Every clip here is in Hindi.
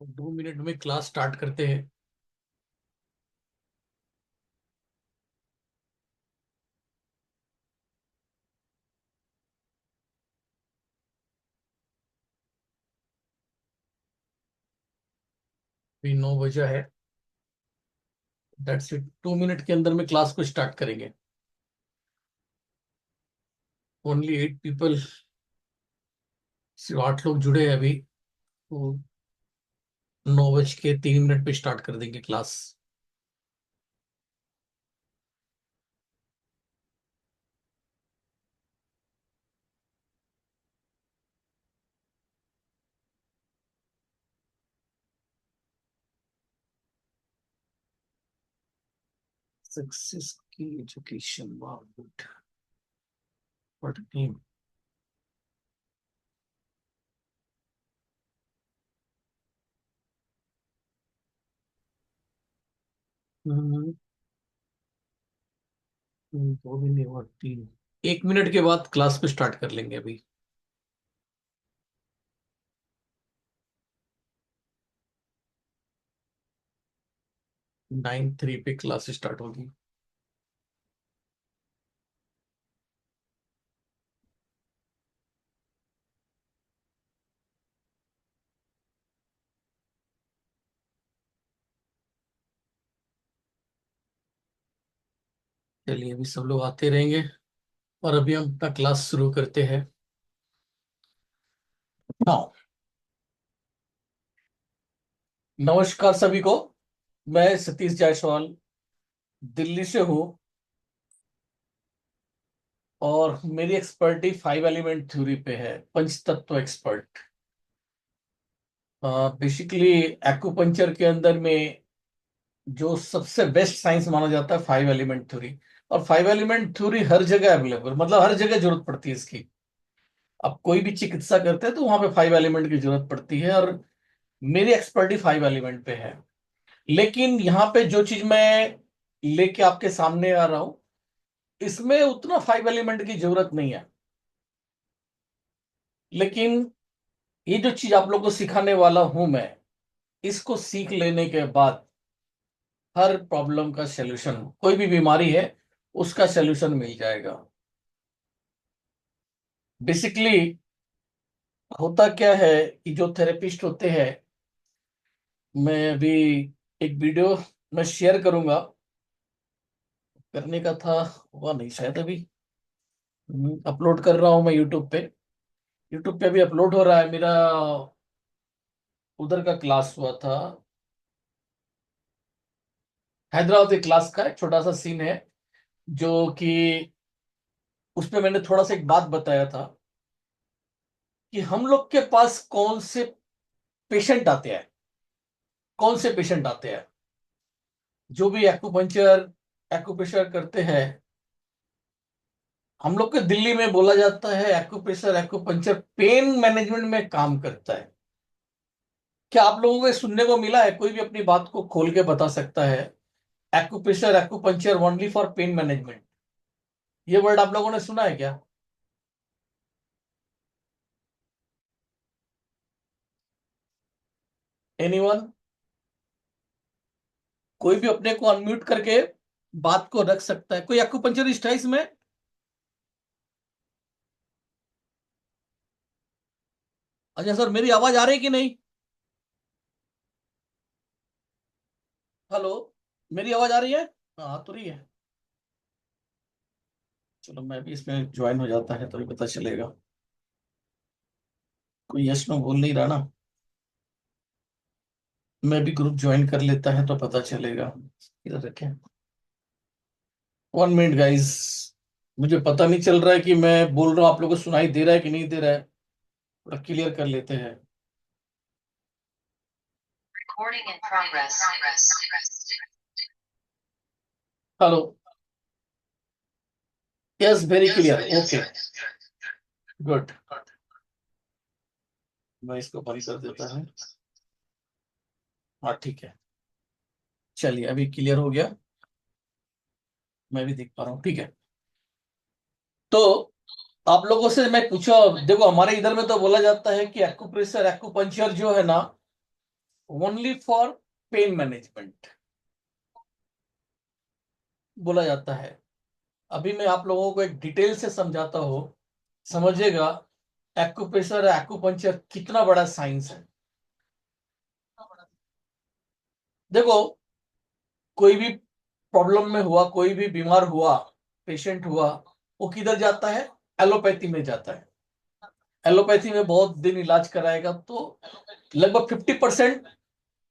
दो मिनट में क्लास स्टार्ट करते हैं। अभी 9 बजा है। दैट्स इट, 2 मिनट के अंदर में क्लास को स्टार्ट करेंगे। ओनली 8 पीपल, सिर्फ 8 लोग जुड़े हैं अभी। तो 9:03 पे स्टार्ट कर देंगे क्लास। सक्सेस की एजुकेशन, वाह गुड, व्हाट नेम। दो भी नहीं हुआ, 3। 1 मिनट के बाद क्लास को स्टार्ट कर लेंगे अभी। 9:03 पे क्लास स्टार्ट होगी। चलिए, अभी सब लोग आते रहेंगे और अभी हम अपना क्लास शुरू करते हैं। हाँ, नमस्कार सभी को। मैं सतीश जायसवाल दिल्ली से हूँ और मेरी एक्सपर्टी 5 एलिमेंट थ्योरी पे है, पंच तत्व एक्सपर्ट। बेसिकली एक्यूपंक्चर के अंदर में जो सबसे बेस्ट साइंस माना जाता है 5 एलिमेंट थ्योरी। और 5 एलिमेंट थ्योरी हर जगह अवेलेबल, मतलब हर जगह जरूरत पड़ती है इसकी। अब कोई भी चिकित्सा करते हैं तो वहां पे 5 एलिमेंट की जरूरत पड़ती है, और मेरी एक्सपर्टी 5 एलिमेंट पे है। लेकिन यहाँ पे जो चीज मैं लेके आपके सामने आ रहा हूं, इसमें उतना 5 एलिमेंट की जरूरत नहीं है। लेकिन ये जो चीज आप लोग को सिखाने वाला हूं मैं, इसको सीख लेने के बाद हर प्रॉब्लम का सलूशन, कोई भी बीमारी है उसका सलूशन मिल जाएगा। बेसिकली होता क्या है कि जो थेरेपिस्ट होते हैं, मैं अभी एक वीडियो मैं शेयर करूंगा, करने का था, हुआ नहीं शायद अभी। अपलोड कर रहा हूं मैं यूट्यूब पे। यूट्यूब पे अभी अपलोड हो रहा है मेरा। उधर का क्लास हुआ था, हैदराबाद के क्लास का एक छोटा सा सीन है, जो कि उसमें मैंने थोड़ा सा एक बात बताया था कि हम लोग के पास कौन से पेशेंट आते हैं, कौन से पेशेंट आते हैं जो भी एक्यूपंक्चर एक्यूप्रेशर करते हैं। हम लोग के दिल्ली में बोला जाता है एक्यूप्रेशर एक्यूपंक्चर पेन मैनेजमेंट में काम करता है। क्या आप लोगों को ये सुनने को मिला है? कोई भी अपनी बात को खोल के बता सकता है? Acupressure acupuncture only for pain management, ये वर्ड आप लोगों ने सुना है क्या? एनीवन? कोई भी अपने को अनम्यूट करके बात को रख सकता है। कोई एक्यूपंक्चरिस्ट है इसमें? अच्छा सर, मेरी आवाज आ रही है कि नहीं? हेलो, मेरी आवाज आ रही है? हाँ, आ तो रही है। चलो, मैं भी इसमें ज्वाइन हो जाता है तो भी पता चलेगा। कोई यस नो बोल नहीं रहा ना। मैं भी ग्रुप ज्वाइन कर लेता है तो पता चलेगा। इधर रखें। 1 मिनट गाइस, मुझे पता नहीं चल रहा है कि मैं बोल रहा हूँ आप लोगों को सुनाई दे रहा है कि नहीं दे रहा है। थोड़ा क्लियर कर लेते हैं। Hello. Yes, very clear, okay, good. मैं इसको बंद कर देता हूँ। हाँ ठीक है, चलिए अभी क्लियर हो गया, मैं भी देख पा रहा हूँ, ठीक है। तो आप लोगों से मैं पूछा, देखो हमारे इधर में तो बोला जाता है कि एक्यूप्रेशर एक्यूपंक्चर जो है ना, ओनली फॉर पेन मैनेजमेंट बोला जाता है। अभी मैं आप लोगों को एक डिटेल से समझाता हूँ, समझिएगा एक्यूप्रेशर एक्यूपंक्चर कितना बड़ा साइंस है। देखो, कोई भी प्रॉब्लम में हुआ, कोई भी बीमार हुआ, पेशेंट हुआ, वो किधर जाता है? एलोपैथी में जाता है। एलोपैथी में बहुत दिन इलाज कराएगा तो लगभग 50%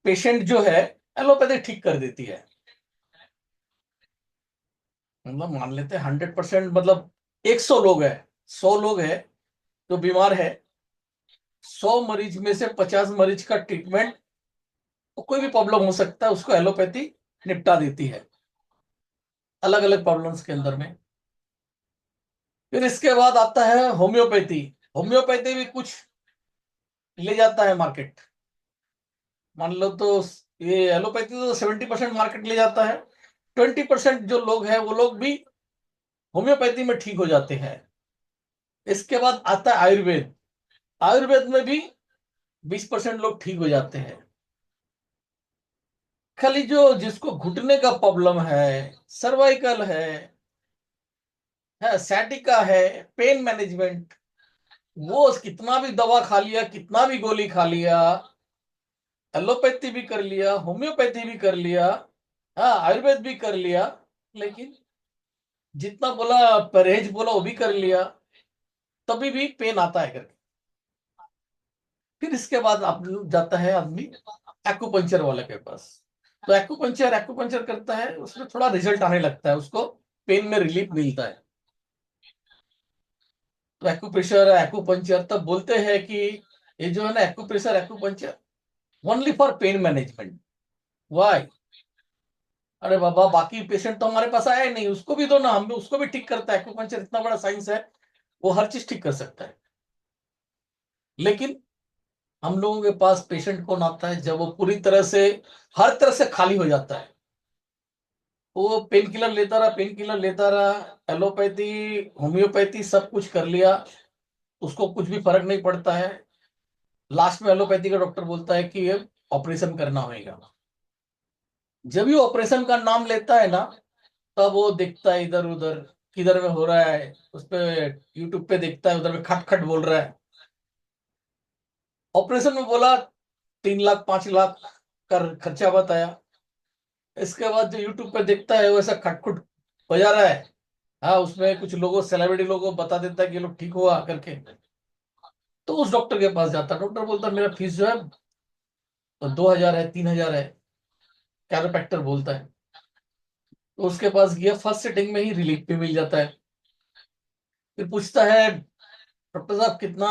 पेशेंट जो है एलोपैथी ठीक कर देती है। मतलब मान लेते हैं 100%, मतलब 100 लोग है, 100 लोग है जो बीमार है, 100 मरीज में से 50 मरीज का ट्रीटमेंट, तो कोई भी प्रॉब्लम हो सकता है उसको एलोपैथी निपटा देती है, अलग अलग प्रॉब्लम्स के अंदर में। फिर इसके बाद आता है होम्योपैथी। होम्योपैथी भी कुछ ले जाता है मार्केट, मान लो तो। ये एलोपैथी तो 70% मार्केट ले जाता है, 20% जो लोग हैं वो लोग भी होम्योपैथी में ठीक हो जाते हैं। इसके बाद आता है आयुर्वेद। आयुर्वेद में भी 20% लोग ठीक हो जाते हैं। खाली जो जिसको घुटने का प्रॉब्लम है, सर्वाइकल है सैटिका है, पेन मैनेजमेंट, वो कितना भी दवा खा लिया, कितना भी गोली खा लिया, एलोपैथी भी कर लिया, होम्योपैथी भी कर लिया, हाँ आयुर्वेद भी कर लिया, लेकिन जितना बोला परहेज बोला वो भी कर लिया, तभी भी पेन आता है करके। फिर इसके बाद आप जाता है आदमी एक्यूपंक्चर वाले के पास। तो एक्यूपंक्चर एक्यूपंक्चर करता है, उसमें थोड़ा रिजल्ट आने लगता है, उसको पेन में रिलीफ मिलता है। तो एक्यूप्रेशर एक्यूपंक्चर तब बोलते हैं कि ये जो है ना acupressure acupuncture only for pain management. Why? अरे बाबा, बाकी पेशेंट तो हमारे पास आया ही नहीं, उसको भी दो ना, हम भी उसको भी ठीक करता है। एक्यूपंक्चर इतना बड़ा साइंस है, वो हर चीज ठीक कर सकता है। लेकिन हम लोगों के पास पेशेंट कौन आता है? जब वो पूरी तरह से, हर तरह से खाली हो जाता है। वो पेन किलर लेता रहा, पेन किलर लेता रहा, एलोपैथी होम्योपैथी सब कुछ कर लिया, उसको कुछ भी फर्क नहीं पड़ता है। लास्ट में एलोपैथी का डॉक्टर बोलता है कि ये ऑपरेशन करना होगा। जब भी ऑपरेशन का नाम लेता है ना, तब वो देखता है इधर उधर, किधर में हो रहा है, उस पे यूट्यूब पे देखता है, उधर में खट खट बोल रहा है। ऑपरेशन में बोला 3 लाख 5 लाख कर खर्चा बताया। इसके बाद जो यूट्यूब पे देखता है वैसा खटखुट बजा रहा है। हाँ, उसमें कुछ लोगों सेलिब्रिटी लोगों को बता देता है कि ये लोग ठीक हुआ करके। तो उस डॉक्टर के पास जाता है, डॉक्टर बोलता है मेरा फीस जो है तो 2,000 है, 3,000 है, कैरोप्रैक्टर बोलता है। तो उसके पास गया, फर्स्ट सिटिंग में ही रिलीफ पे मिल जाता है। फिर पूछता है डॉक्टर साहब कितना?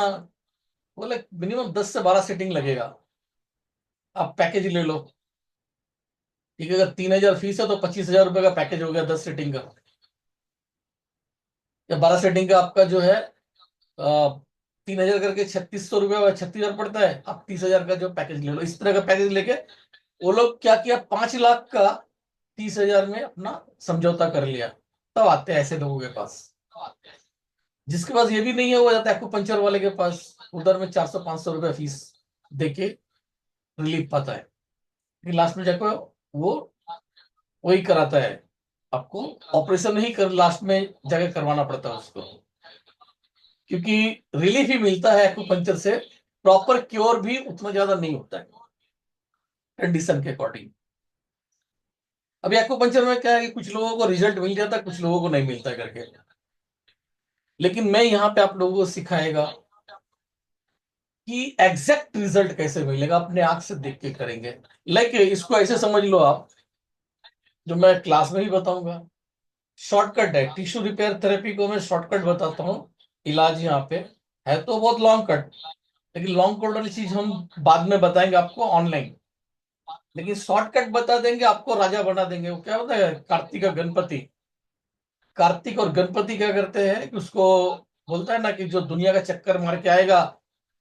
बोले मिनिमम 10 से 12 सिटिंग लगेगा, आप पैकेज ले लो। ठीक है, अगर 3,000 फीस है तो 25,000 रुपए का पैकेज हो गया 10 सिटिंग का। या 12 सिटिंग का आपका जो है 3,000 करके 3,600 रुपये, 36,000 पड़ता है। आप 30,000 का जो पैकेज ले लो, इस तरह का पैकेज लेके वो लोग क्या किया, 5 लाख का 30,000 में अपना समझौता कर लिया। तब आते हैं ऐसे लोगों के पास। जिसके पास ये भी नहीं है वो जाता है एक्यूपंक्चर वाले के पास, उधर में 400 500 रुपये फीस देके रिलीफ पाता है। फिर लास्ट में जाकर वो वही कराता है, आपको ऑपरेशन ही कर लास्ट में जाके करवाना पड़ता है उसको, क्योंकि रिलीफ ही मिलता है एक्यूपंक्चर से। प्रॉपर क्योर भी उतना ज्यादा नहीं होता है कंडीशन के अकॉर्डिंग। अभी एक्यूपंक्चर में क्या है कि कुछ लोगों को रिजल्ट मिल जाता है, कुछ लोगों को नहीं मिलता करके। लेकिन मैं यहाँ पे आप लोगों को सिखाएगा कि एग्जैक्ट रिजल्ट कैसे मिलेगा, अपने आंख से देख के करेंगे। लाइक इसको ऐसे समझ लो आप, जो मैं क्लास में भी बताऊंगा, शॉर्टकट है टिश्यू रिपेयर थेरेपी को, मैं शॉर्टकट बताता हूँ। इलाज यहाँ पे है तो बहुत लॉन्ग कट, लेकिन लॉन्ग कट वाली चीज हम बाद में बताएंगे आपको ऑनलाइन। लेकिन शॉर्टकट बता देंगे, आपको राजा बना देंगे। वो क्या होता है, कार्तिक और गणपति। कार्तिक और गणपति क्या करते हैं कि उसको बोलता है ना कि जो दुनिया का चक्कर मार के आएगा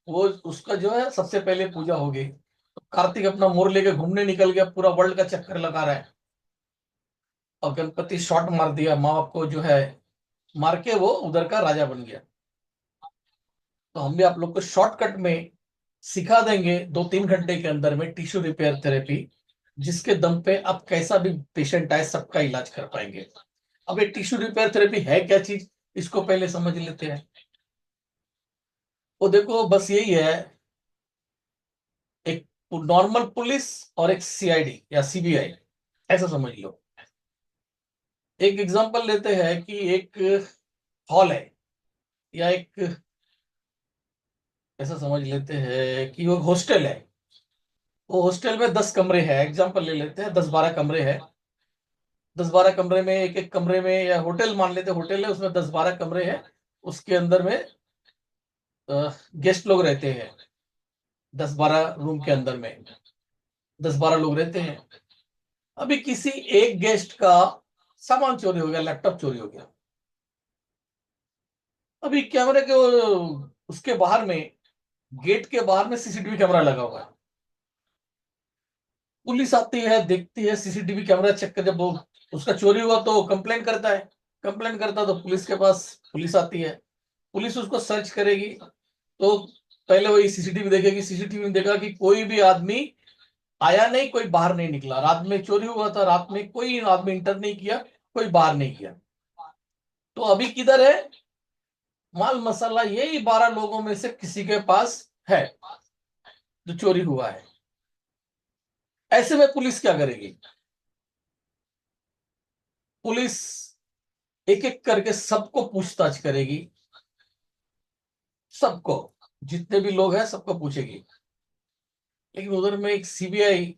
वो उसका जो है सबसे पहले पूजा होगी। तो कार्तिक अपना मोर लेके घूमने निकल गया, पूरा वर्ल्ड का चक्कर लगा रहा है, और गणपति शॉट मार दिया, माँ बाप को जो है मार के वो उधर का राजा बन गया। तो हम भी आप लोग को शॉर्टकट में सिखा देंगे 2-3 घंटे के अंदर में टिश्यू रिपेयर थेरेपी, जिसके दम पे आप कैसा भी पेशेंट आए सबका इलाज कर पाएंगे। अब ये टिश्यू रिपेयर थेरेपी है क्या चीज, इसको पहले समझ लेते हैं। वो देखो बस यही है, एक नॉर्मल पुलिस और एक सीआईडी या सीबीआई, ऐसा समझ लो। एक एग्जांपल लेते हैं कि एक हॉल है, या एक ऐसा समझ लेते हैं कि वो हॉस्टल है। वो हॉस्टल में 10 कमरे हैं, एग्जांपल ले लेते हैं, 10-12 कमरे हैं। 10-12 कमरे में, एक एक कमरे में, या होटल मान लेते हैं, होटल है उसमें 10-12 कमरे हैं। उसके अंदर में गेस्ट लोग रहते हैं, 10-12 रूम के अंदर में 10-12 लोग रहते हैं। अभी किसी एक गेस्ट का सामान चोरी हो गया, लैपटॉप चोरी हो गया। अभी कैमरे के उसके बाहर में, गेट के बाहर में सीसीटीवी कैमरा लगा हुआ है। पुलिस आती है, देखती है, सीसीटीवी कैमरा चेक कर, जब वो उसका चोरी हुआ तो कंप्लेन करता है। कंप्लेन करता है तो पुलिस के पास पुलिस आती है। पुलिस उसको सर्च करेगी, तो पहले वही सीसीटीवी देखेगी। सीसीटीवी में देखा कि कोई भी आदमी आया नहीं, कोई बाहर नहीं निकला। रात में चोरी हुआ था, रात में कोई आदमी इंटर नहीं किया, कोई बाहर नहीं किया। तो अभी किधर है माल मसाला, यही 12 लोगों में से किसी के पास है जो चोरी हुआ है। ऐसे में पुलिस क्या करेगी? पुलिस एक एक करके सबको पूछताछ करेगी, सबको, जितने भी लोग हैं सबको पूछेगी। लेकिन उधर में एक सीबीआई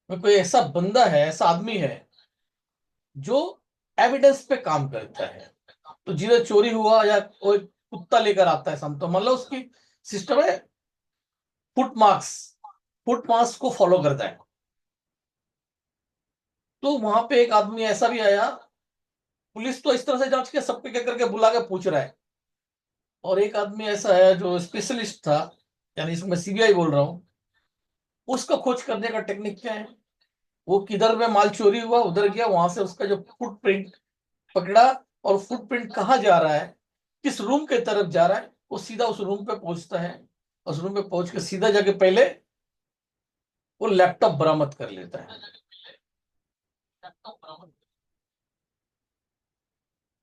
में कोई ऐसा बंदा है, ऐसा आदमी है जो एविडेंस पे काम करता है। तो जिधर चोरी हुआ या कोई कुत्ता लेकर आता है सम, तो मतलब उसकी सिस्टम है फुटमार्क्स, फुटमार्क्स को फॉलो करता है। तो वहां पे एक आदमी ऐसा भी आया, पुलिस तो इस तरह से जांच के सबको क्या करके बुला के पूछ रहा है। और एक आदमी ऐसा है जो स्पेशलिस्ट था, यानी इसमें सीबीआई बोल रहा हूं, उसका खोज करने का टेक्निक क्या है। वो किधर में माल चोरी हुआ उधर गया, वहां से उसका जो फुटप्रिंट पकड़ा, और फुटप्रिंट कहाँ जा रहा है, किस रूम के तरफ जा रहा है, वो सीधा उस रूम पे पहुंचता है। उस रूम पे पहुंच के सीधा जाके पहले वो लैपटॉप बरामद कर लेता है।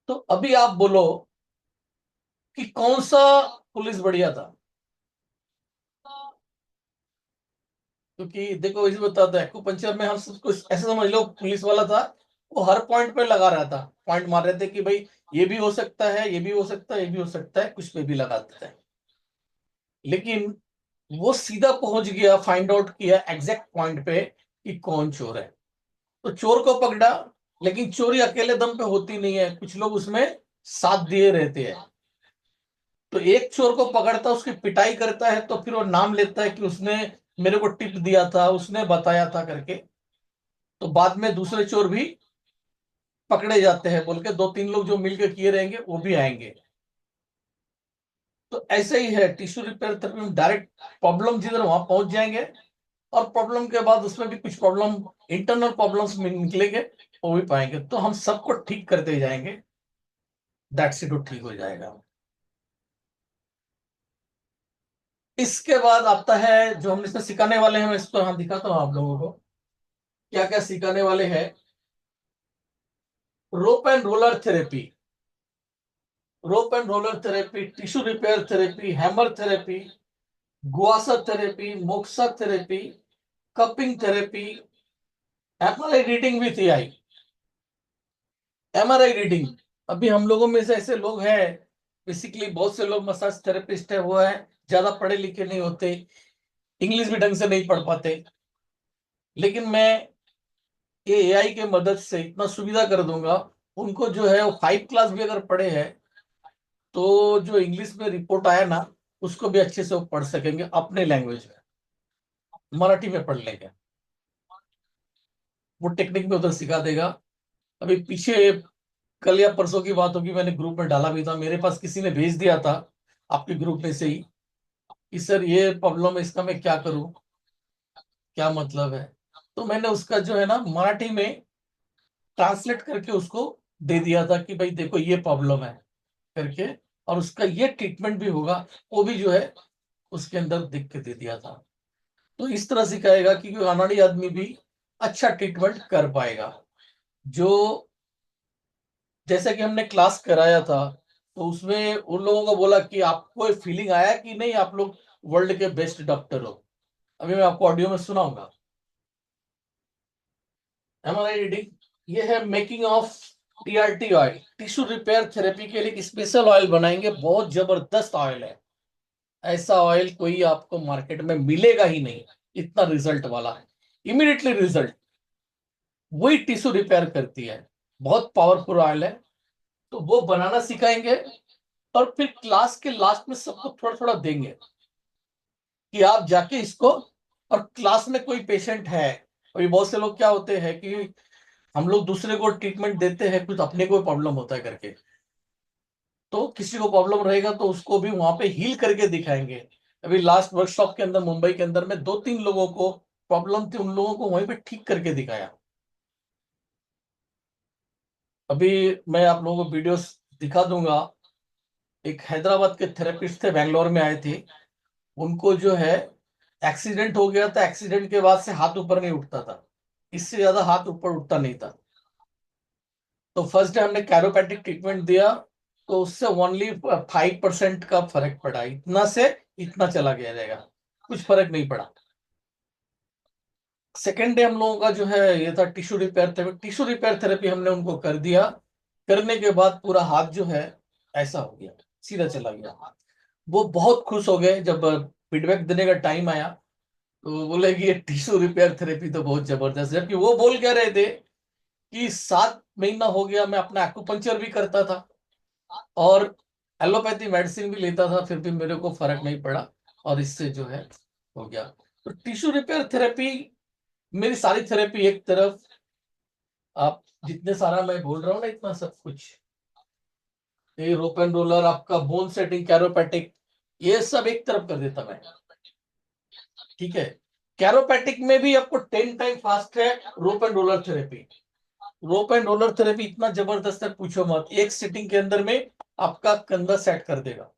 तो अभी आप बोलो कि कौन सा पुलिस बढ़िया था? क्योंकि देखो इसे बताता है, एक्यूपंक्चर में हम सबको ऐसे समझ लो, पुलिस वाला था, वो हर पॉइंट पे लगा रहा था, पॉइंट मार रहे थे कि भाई ये भी हो सकता है, ये भी हो सकता है, ये भी हो सकता है, कुछ पे भी लगा देता है। लेकिन वो सीधा पहुंच गया, फाइंड आउट किया एग्जैक्ट पॉइंट पे कि कौन चोर है। तो चोर को पकड़ा। लेकिन चोरी अकेले दम पे होती नहीं है, कुछ लोग उसमें साथ दिए रहते हैं। तो एक चोर को पकड़ता, उसकी पिटाई करता है, तो फिर वो नाम लेता है कि उसने मेरे को टिप दिया था, उसने बताया था करके। तो बाद में दूसरे चोर भी पकड़े जाते हैं बोल के, 2-3 लोग जो मिलकर किए रहेंगे वो भी आएंगे। तो ऐसे ही है टिश्यू रिपेयर थेरेपी में, डायरेक्ट प्रॉब्लम जिधर वहां पहुंच जाएंगे, और प्रॉब्लम के बाद उसमें भी कुछ प्रॉब्लम, इंटरनल प्रॉब्लम्स में निकलेंगे, वो भी पाएंगे, तो हम सबको ठीक करते जाएंगे। दैट्स इट, ठीक हो जाएगा। इसके बाद आता है जो हम इसमें सिखाने वाले हैं, मैं इसको यहाँ दिखाता हूँ आप लोगों को क्या क्या सिखाने वाले हैं। Rope and roller therapy, rope and roller therapy, tissue repair therapy, hammer therapy, gua sha therapy, moxa therapy, cupping therapy, MRI reading with AI. MRI reading, अभी हम लोगों में से ऐसे लोग हैं, बेसिकली बहुत से लोग मसाज थेरेपिस्ट है, वो है ज्यादा पढ़े लिखे नहीं होते, इंग्लिश भी ढंग से नहीं पढ़ पाते। लेकिन मैं ये एआई के मदद से इतना सुविधा कर दूंगा उनको, जो है वो 5 क्लास भी अगर पढ़े हैं, तो जो इंग्लिश में रिपोर्ट आया ना, उसको भी अच्छे से वो पढ़ सकेंगे अपने लैंग्वेज में, मराठी में पढ़ लेंगे। वो टेक्निक में उधर सिखा देगा। अभी पीछे कल या परसों की बात होगी, मैंने ग्रुप में डाला भी था, मेरे पास किसी ने भेज दिया था आपके ग्रुप में से ही, कि सर ये प्रॉब्लम है, इसका मैं क्या करूं, क्या मतलब है। तो मैंने उसका जो है ना मराठी में ट्रांसलेट करके उसको दे दिया था कि भाई देखो ये प्रॉब्लम है करके, और उसका ये ट्रीटमेंट भी होगा, वो भी जो है उसके अंदर लिख के दे दिया था। तो इस तरह सिखाएगा कि कोई अनाड़ी आदमी भी अच्छा ट्रीटमेंट कर पाएगा। जो जैसा कि हमने क्लास कराया था, तो उसमें उन लोगों को बोला कि आपको फीलिंग आया कि नहीं आप लोग वर्ल्ड के बेस्ट डॉक्टर हो। अभी मैं आपको ऑडियो में सुनाऊंगा। हमारा रीडिंग ये है, making of TRT oil, tissue repair therapy के लिए एक स्पेशल ऑयल बनाएंगे, बहुत जबरदस्त ऑयल है। ऐसा ऑयल कोई आपको मार्केट में मिलेगा ही नहीं, इतना रिजल्ट वाला है, इमीडिएटली रिजल्ट। वही टिश्यू रिपेयर करती है, बहुत पावरफुल ऑयल है। तो वो बनाना सिखाएंगे, और फिर क्लास के लास्ट में सबको थोड़ा थोड़ा देंगे कि आप जाके इसको, और क्लास में कोई पेशेंट है, अभी बहुत से लोग क्या होते हैं कि हम लोग दूसरे को ट्रीटमेंट देते हैं, कुछ अपने को प्रॉब्लम होता है करके, तो किसी को प्रॉब्लम रहेगा तो उसको भी वहां पे हील करके दिखाएंगे। अभी लास्ट वर्कशॉप के अंदर मुंबई के अंदर में दो तीन लोगों को प्रॉब्लम थी, उन लोगों को वहीं पे ठीक करके दिखाया। अभी मैं आप लोगों को वीडियोस दिखा दूंगा। एक हैदराबाद के थेरेपिस्ट थे, बैंगलोर में आए थे। उनको जो है एक्सीडेंट हो गया था, एक्सीडेंट के बाद से हाथ ऊपर नहीं उठता था, इससे ज्यादा हाथ ऊपर उठता नहीं था। तो फर्स्ट डे हमने कैरोपैटिक ट्रीटमेंट दिया, तो उससे ओनली 5% का फर्क पड़ा, इतना से इतना चला गया रहेगा, कुछ फर्क नहीं पड़ा। सेकेंड डे हम लोगों का जो है ये था tissue repair therapy. Tissue repair therapy हमने उनको कर दिया, करने के बाद पूरा हाथ जो है ऐसा हो गया, सीधा चला गया। वो बहुत खुश हो गए जब फीडबैक देने का टाइम आया। तो वो बोले कि ये टिश्यू रिपेयर थेरेपी तो बहुत जबरदस्त है, जबकि वो बोल कह रहे थे कि 7 महीना हो गया मैं अपना एक्यूपंक्चर भी करता था और एलोपैथी मेडिसिन भी लेता था, फिर भी मेरे को फर्क नहीं पड़ा, और इससे जो है हो गया। तो टिश्यू रिपेयर थेरेपी, मेरी सारी थेरेपी एक तरफ, आप जितने सारा मैं बोल रहा हूँ ना इतना सब कुछ, ये रोप एंड रोलर, आपका बोन सेटिंग, कैरोपैटिक, ये सब एक तरफ कर देता मैं। ठीक है, कैरोपैटिक में भी आपको 10 टाइम फास्ट है रोप and roller therapy. Rope and roller therapy इतना जबरदस्त है पूछो मत, एक सिटिंग के अंदर में आपका कंधा सेट कर देगा,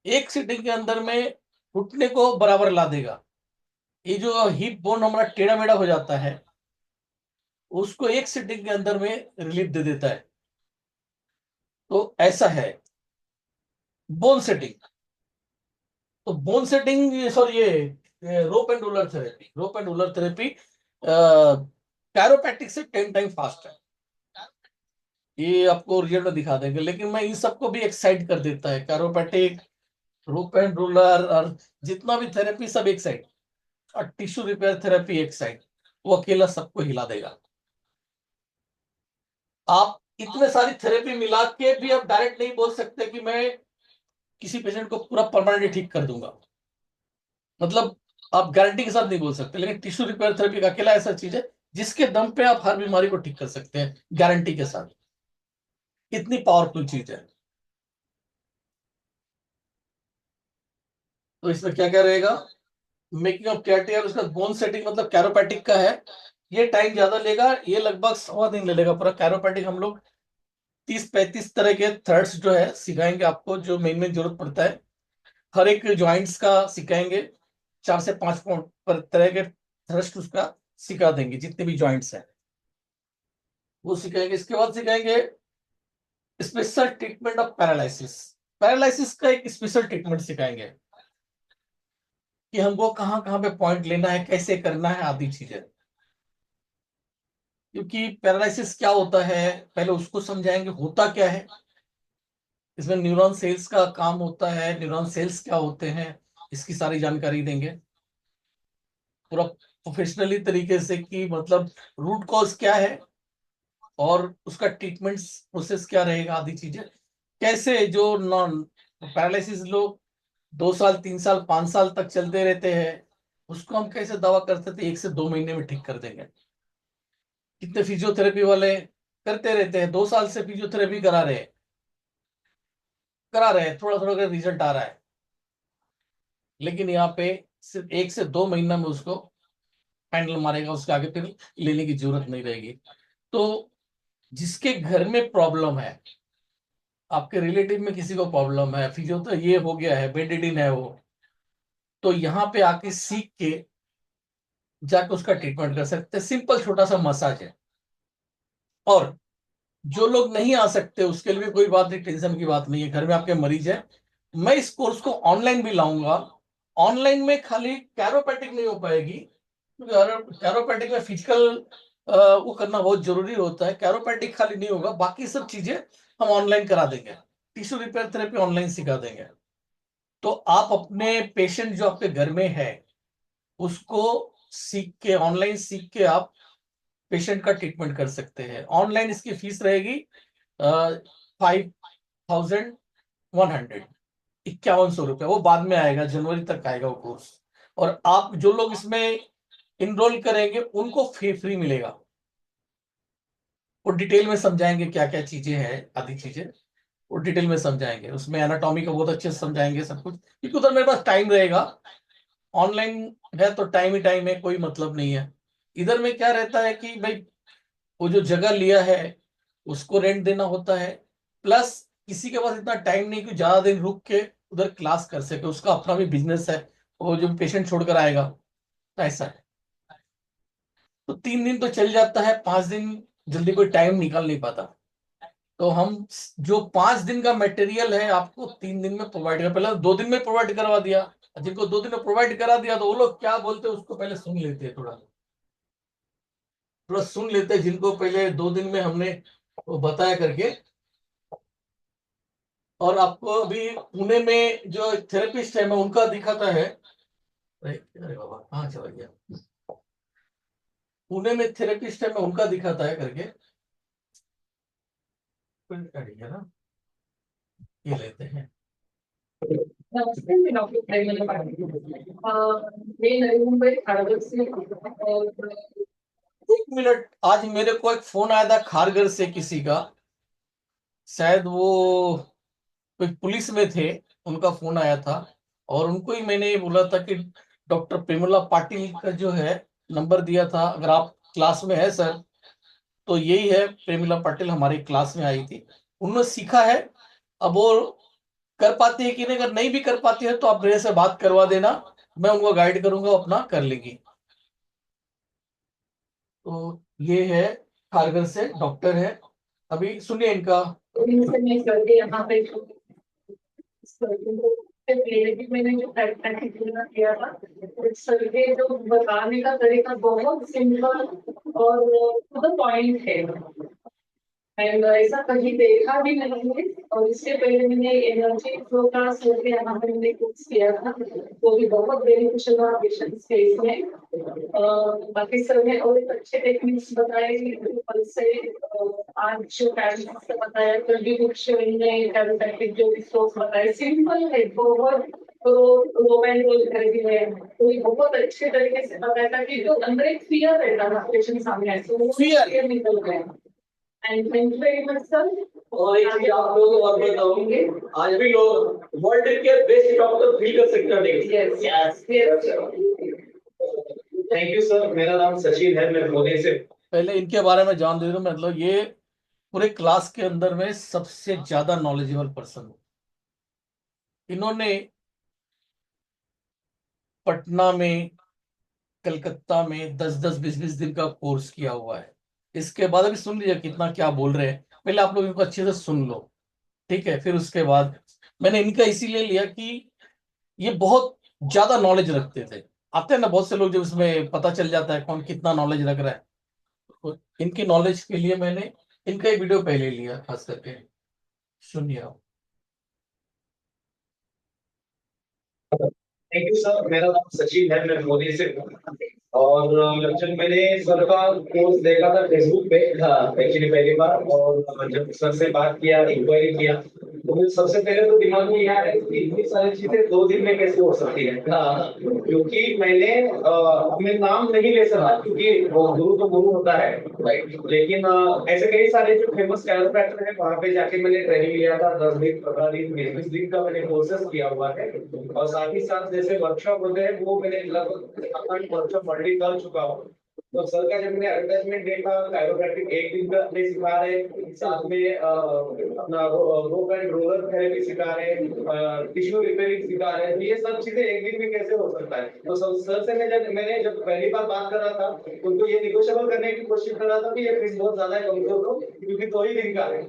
एक सिटिंग के अंदर में घुटने को बराबर ला देगा। ये जो हिप बोन हमारा टेढ़ा मेढ़ा हो जाता है, उसको एक सिटिंग के अंदर में रिलीफ दे देता है। तो ऐसा है बोन सेटिंग। तो बोन सेटिंग, सॉरी ये rope and roller therapy, rope and roller therapy chiropractic से 10 टाइम फास्ट है। ये आपको रिजल्ट में दिखा देंगे, लेकिन मैं इन सबको भी एक्साइड कर देता है, कैरोपैटिक, रोप एंड रोलर, और जितना भी थेरेपी सब एक साइड, और टिश्यू रिपेयर थेरेपी एक साइड। वो अकेला सबको हिला देगा। आप इतने सारी थेरेपी मिला के भी आप डायरेक्ट नहीं बोल सकते कि मैं किसी पेशेंट को पूरा परमानेंटली ठीक कर दूंगा, मतलब आप गारंटी के साथ नहीं बोल सकते। लेकिन टिश्यू रिपेयर थेरेपी का अकेला ऐसा चीज है जिसके दम पे आप हर बीमारी को ठीक कर सकते हैं गारंटी के साथ, इतनी पावरफुल चीज है। तो इसमें क्या क्या रहेगा, मेकिंग ऑफ कैटियर, उसका बोन सेटिंग मतलब कैरोपैटिक का है। ये टाइम ज्यादा लेगा, ये लगभग 1.25 दिन ले लेगा पूरा कैरोपैटिक। हम लोग 30-35 तरह के थ्रेड्स जो है सिखाएंगे आपको, जो मेन मेन जरूरत पड़ता है, हर एक जॉइंट्स का सिखाएंगे। 4 से 5 पर तरह के थ्रस्ट उसका सिखा देंगे, जितने भी जॉइंट्स हैं वो सिखाएंगे। इसके बाद सिखाएंगे special treatment of paralysis. Paralysis का एक स्पेशल ट्रीटमेंट सिखाएंगे कि हमको कहाँ कहाँ पे पॉइंट लेना है, कैसे करना है, आदि चीजें। क्योंकि पैरालिसिस क्या होता है पहले उसको समझाएंगे, होता क्या है। इसमें न्यूरॉन सेल्स का काम होता है, न्यूरॉन सेल्स क्या होते हैं, इसकी सारी जानकारी देंगे पूरा प्रोफेशनली तरीके से, कि मतलब रूट कॉज क्या है और उसका ट्रीटमेंट प्रोसेस क्या रहेगा, आदि चीजें। कैसे जो नॉन पैरालिसिस लोग 2 साल 3 साल 5 साल तक चलते रहते हैं, उसको हम कैसे दावा करते थे 1 से 2 महीने में ठीक कर देंगे। कितने फिजियोथेरेपी वाले करते रहते हैं, 2 साल से फिजियोथेरेपी करा रहे हैं, थोड़ा थोड़ा कर रिजल्ट आ रहा है। लेकिन यहाँ पे सिर्फ 1 से 2 महीना में उसको हैंडल मारेगा, उसके आगे फिर लेने की जरूरत नहीं रहेगी। तो जिसके घर में प्रॉब्लम है, आपके रिलेटिव में किसी को प्रॉब्लम है, फिजियो तो ये हो गया है, बेडिडिन है वो, तो यहाँ पे आके सीख के जाके उसका ट्रीटमेंट कर सकते हैं। सिंपल छोटा सा मसाज है। और जो लोग नहीं आ सकते उसके लिए भी कोई बात नहीं, टेंशन की बात नहीं है, घर में आपके मरीज है। मैं इस कोर्स को ऑनलाइन भी लाऊंगा। ऑनलाइन में खाली कैरोपैटिक नहीं हो पाएगी, क्योंकि कैरोपैटिक में फिजिकल वो करना बहुत जरूरी होता है। कैरोपैटिक खाली नहीं होगा, बाकी सब चीजें हम ऑनलाइन करा देंगे। टिश्यू रिपेयर थेरेपी ऑनलाइन सिखा देंगे। तो आप अपने पेशेंट जो आपके घर में है उसको सीख के, ऑनलाइन सीख के आप पेशेंट का ट्रीटमेंट कर सकते हैं। ऑनलाइन इसकी फीस रहेगी 5100, 5100 रुपये। वो बाद में आएगा, जनवरी तक आएगा वो कोर्स। और आप जो लोग इसमें इनरोल करेंगे उनको फ्री मिलेगा। वो डिटेल में समझाएंगे क्या क्या चीजें हैं, आदि चीजें वो डिटेल में समझाएंगे। उसमें एनाटॉमी का बहुत अच्छे से समझाएंगे सब कुछ, क्योंकि उधर मेरे पास टाइम रहेगा। ऑनलाइन है तो टाइम ही टाइम है, कोई मतलब नहीं है। इधर में क्या रहता है कि भाई वो जो जगह लिया है उसको रेंट देना होता है, प्लस किसी के पास इतना टाइम नहीं कि ज्यादा दिन रुक के उधर क्लास कर सके, उसका अपना भी बिजनेस है, वो जो पेशेंट छोड़कर आएगा, ऐसा है। तो 3 दिन तो चल जाता है, 5 दिन जल्दी कोई टाइम निकाल नहीं पाता। तो हम जो 5 दिन का मटेरियल है आपको 3 दिन में प्रोवाइड कर, पहले 2 दिन में प्रोवाइड करवा दिया। जिनको 2 दिन में प्रोवाइड करा दिया तो वो लोग क्या बोलते हैं उसको पहले सुन लेते हैं, थोड़ा थोड़ा सुन लेते हैं, जिनको पहले 2 दिन में हमने वो बताया करके। और आपको अभी पुणे में जो थेरेपिस्ट है मैं उनका दिखाता है। अरे अरे बाबा कहाँ चला गया। पुणे में थेरेपिस्ट है मैं उनका दिखाता है करके। है ना, ये लेते हैं। नमस्ते, मैं डॉक्टर प्रेमलता पाटिल। मैं नवी मुंबई खारघर से और 1 मिनट, आज मेरे को एक फोन आया था खारघर से किसी का, शायद वो कोई पुलिस में थे, उनका फोन आया था। और उनको ही मैंने ये बोला था कि डॉक्टर प्रेमला पाटिल का जो है नंबर दिया था, अगर आप क्लास में है सर। तो यही है, प्रेमिला पाटिल हमारी क्लास में आई थी, उन्होंने सीखा है। अब वो कर पाती है कि नहीं, अगर नहीं भी कर पाती है तो आप मेरे से बात करवा देना, मैं उनको गाइड करूंगा, वो अपना कर लेगी। तो ये है, खारघर से डॉक्टर है। अभी सुनिए इनका। इनसे मैं करके यहाँ पे भी मैंने जो प्रैक्टिस किया था, सर्वे जो बताने का तरीका बहुत सिंपल और टू द पॉइंट है। एंड ऐसा कहीं देखा भी नहीं है। और इससे पहले मैंने एनर्जी फ्लो का सर्वे यहाँ पे मैंने कोर्स किया था, वो भी बहुत बेनिफिशियल हुआ पेशेंट्स के इसमें। बाकी सर ने और एक अच्छे टेक्निक्स बताए, कल से आज जो पैरेंट्स ने बताया, कंट्रीब्यूशन ने कैरोटैक्टिक जो रिसोर्स बताए, सिंपल है बहुत। तो रोमैन रोल थेरेपी है, तो ये बहुत अच्छे तरीके से बताया था कि जो अंदर एक फियर रहता था पेशेंट सामने आए तो वो फियर निकल गया। And thank you very much sir. और एक चीज आप लोगों को और बताऊंगी, आज भी लोग वर्ल्ड के बेस्ट डॉक्टर फील कर सकते हैं। Yes yes. Thank you sir, मेरा नाम सचिन है, मैं पुणे से। पहले इनके बारे में जान दे दूं, मतलब ये पूरे क्लास के अंदर में सबसे ज्यादा नॉलेजेबल पर्सन हो। इन्होंने पटना में, कलकत्ता में 10-10, 20-20 दिन का कोर्स किया हुआ है। इसके बाद अभी सुन लीजिए कितना क्या बोल रहे हैं, पहले आप लोग इनको अच्छे से सुन लो, ठीक है? फिर उसके बाद मैंने इनका इसीलिए लिया कि ये बहुत ज्यादा नॉलेज रखते थे। आते हैं ना बहुत से लोग, जब इसमें पता चल जाता है कौन कितना नॉलेज रख रहा है, तो इनकी नॉलेज के लिए मैंने इनका एक वीडियो पहले लिया खास करके। सुनिए आप। थैंक यू सर, मेरा नाम सचिन है, मैं पुणे से हूँ। और जब मैंने सर का कोर्स देखा था फेसबुक पे, हाँ एक्चुअली पहली बार, और जब सर से बात किया, इंक्वायरी किया, तो मुझे सबसे पहले तो दिमाग में यह है कि इतनी सारी चीजें 2 दिन में कैसे हो सकती है। हाँ, क्योंकि मैंने अपने नाम नहीं ले सका, क्योंकि वो गुरु तो गुरु होता है, राइट। लेकिन ऐसे कई सारे जो फेमस कैरोप्रैक्टर है वहां पे जाके मैंने ट्रेनिंग लिया था, 10 दिन 15 दिन 20 दिन का मैंने कोर्सेस किया हुआ है। और साथ ही साथ जैसे वर्कशॉप होते हैं वो मैंने लगभग वर्कशॉप ऑलरेडी कर चुका हूँ। तो सर का जब मैंने एडवर्टाइजमेंट देखा, कायरोप्रैक्टिक 1 दिन का अपने सिखा रहे, साथ में अपना रोप एंड रोलर थेरेपी सिखा रहे, टिश्यू रिपेयरिंग सिखा रहे, तो ये सब चीजें 1 दिन में कैसे हो सकता है। तो सर से मैंने जब पहली बार बात कर रहा था, उनको ये निगोशिएबल करने की कोशिश कर रहा था कि ये फीस बहुत ज्यादा है, कम कर दो, क्योंकि 2 ही दिन का है।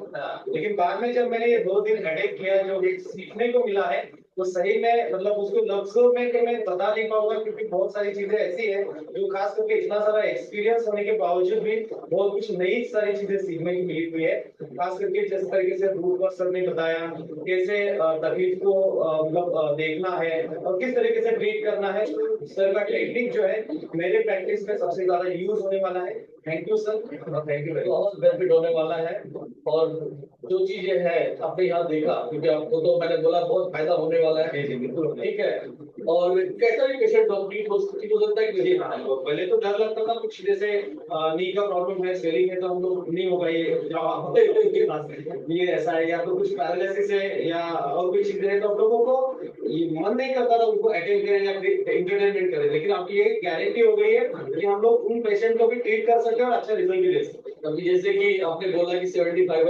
लेकिन बाद में जब मैंने ये 2 दिन हेडेक किया, जो एक सीखने को मिला है, तो सही में मतलब उसको लफ्जों में तो मैं बता नहीं पाऊंगा, क्योंकि बहुत सारी चीजें ऐसी है जो खास करके इतना सारा एक्सपीरियंस होने के बावजूद भी बहुत कुछ नई सारी चीजें सीखने की मिली हुई है। खास करके जिस तरीके से रूट वर्क सर ने बताया, कैसे तकलीफ को मतलब देखना है और किस तरीके से ट्रीट करना है, सर का टेक्निक जो है मेरे प्रैक्टिस में सबसे ज्यादा यूज होने वाला है। Thank you sir, thank you, बहुत बेनिफिट होने वाला है। और जो चीजें है आपने यहाँ देखा, क्योंकि आपको तो मैंने बोला बहुत फायदा होने वाला है। जी बिल्कुल, ठीक है। और कैसा भी पेशेंट ठीक हो सकता है कि नहीं। हाँ, पहले तो डर लगता था कुछ, जैसे नी का प्रॉब्लम है, स्वेलिंग है, तो हम लोग नहीं होगा ये ऐसा है, या तो कुछ पैरालिसिस है या और कोई चीजें है, तो हम लोगों को ये मन नहीं करता था उनको अटेंड करें या इंटरटेनमेंट करें। लेकिन आपकी ये गारंटी हो गई है कि हम लोग उन पेशेंट को भी ट्रीट कर सकते हैं और अच्छा रिजल्ट भी ले सकते हैं। अभी जैसे कि आपने बोला कि 75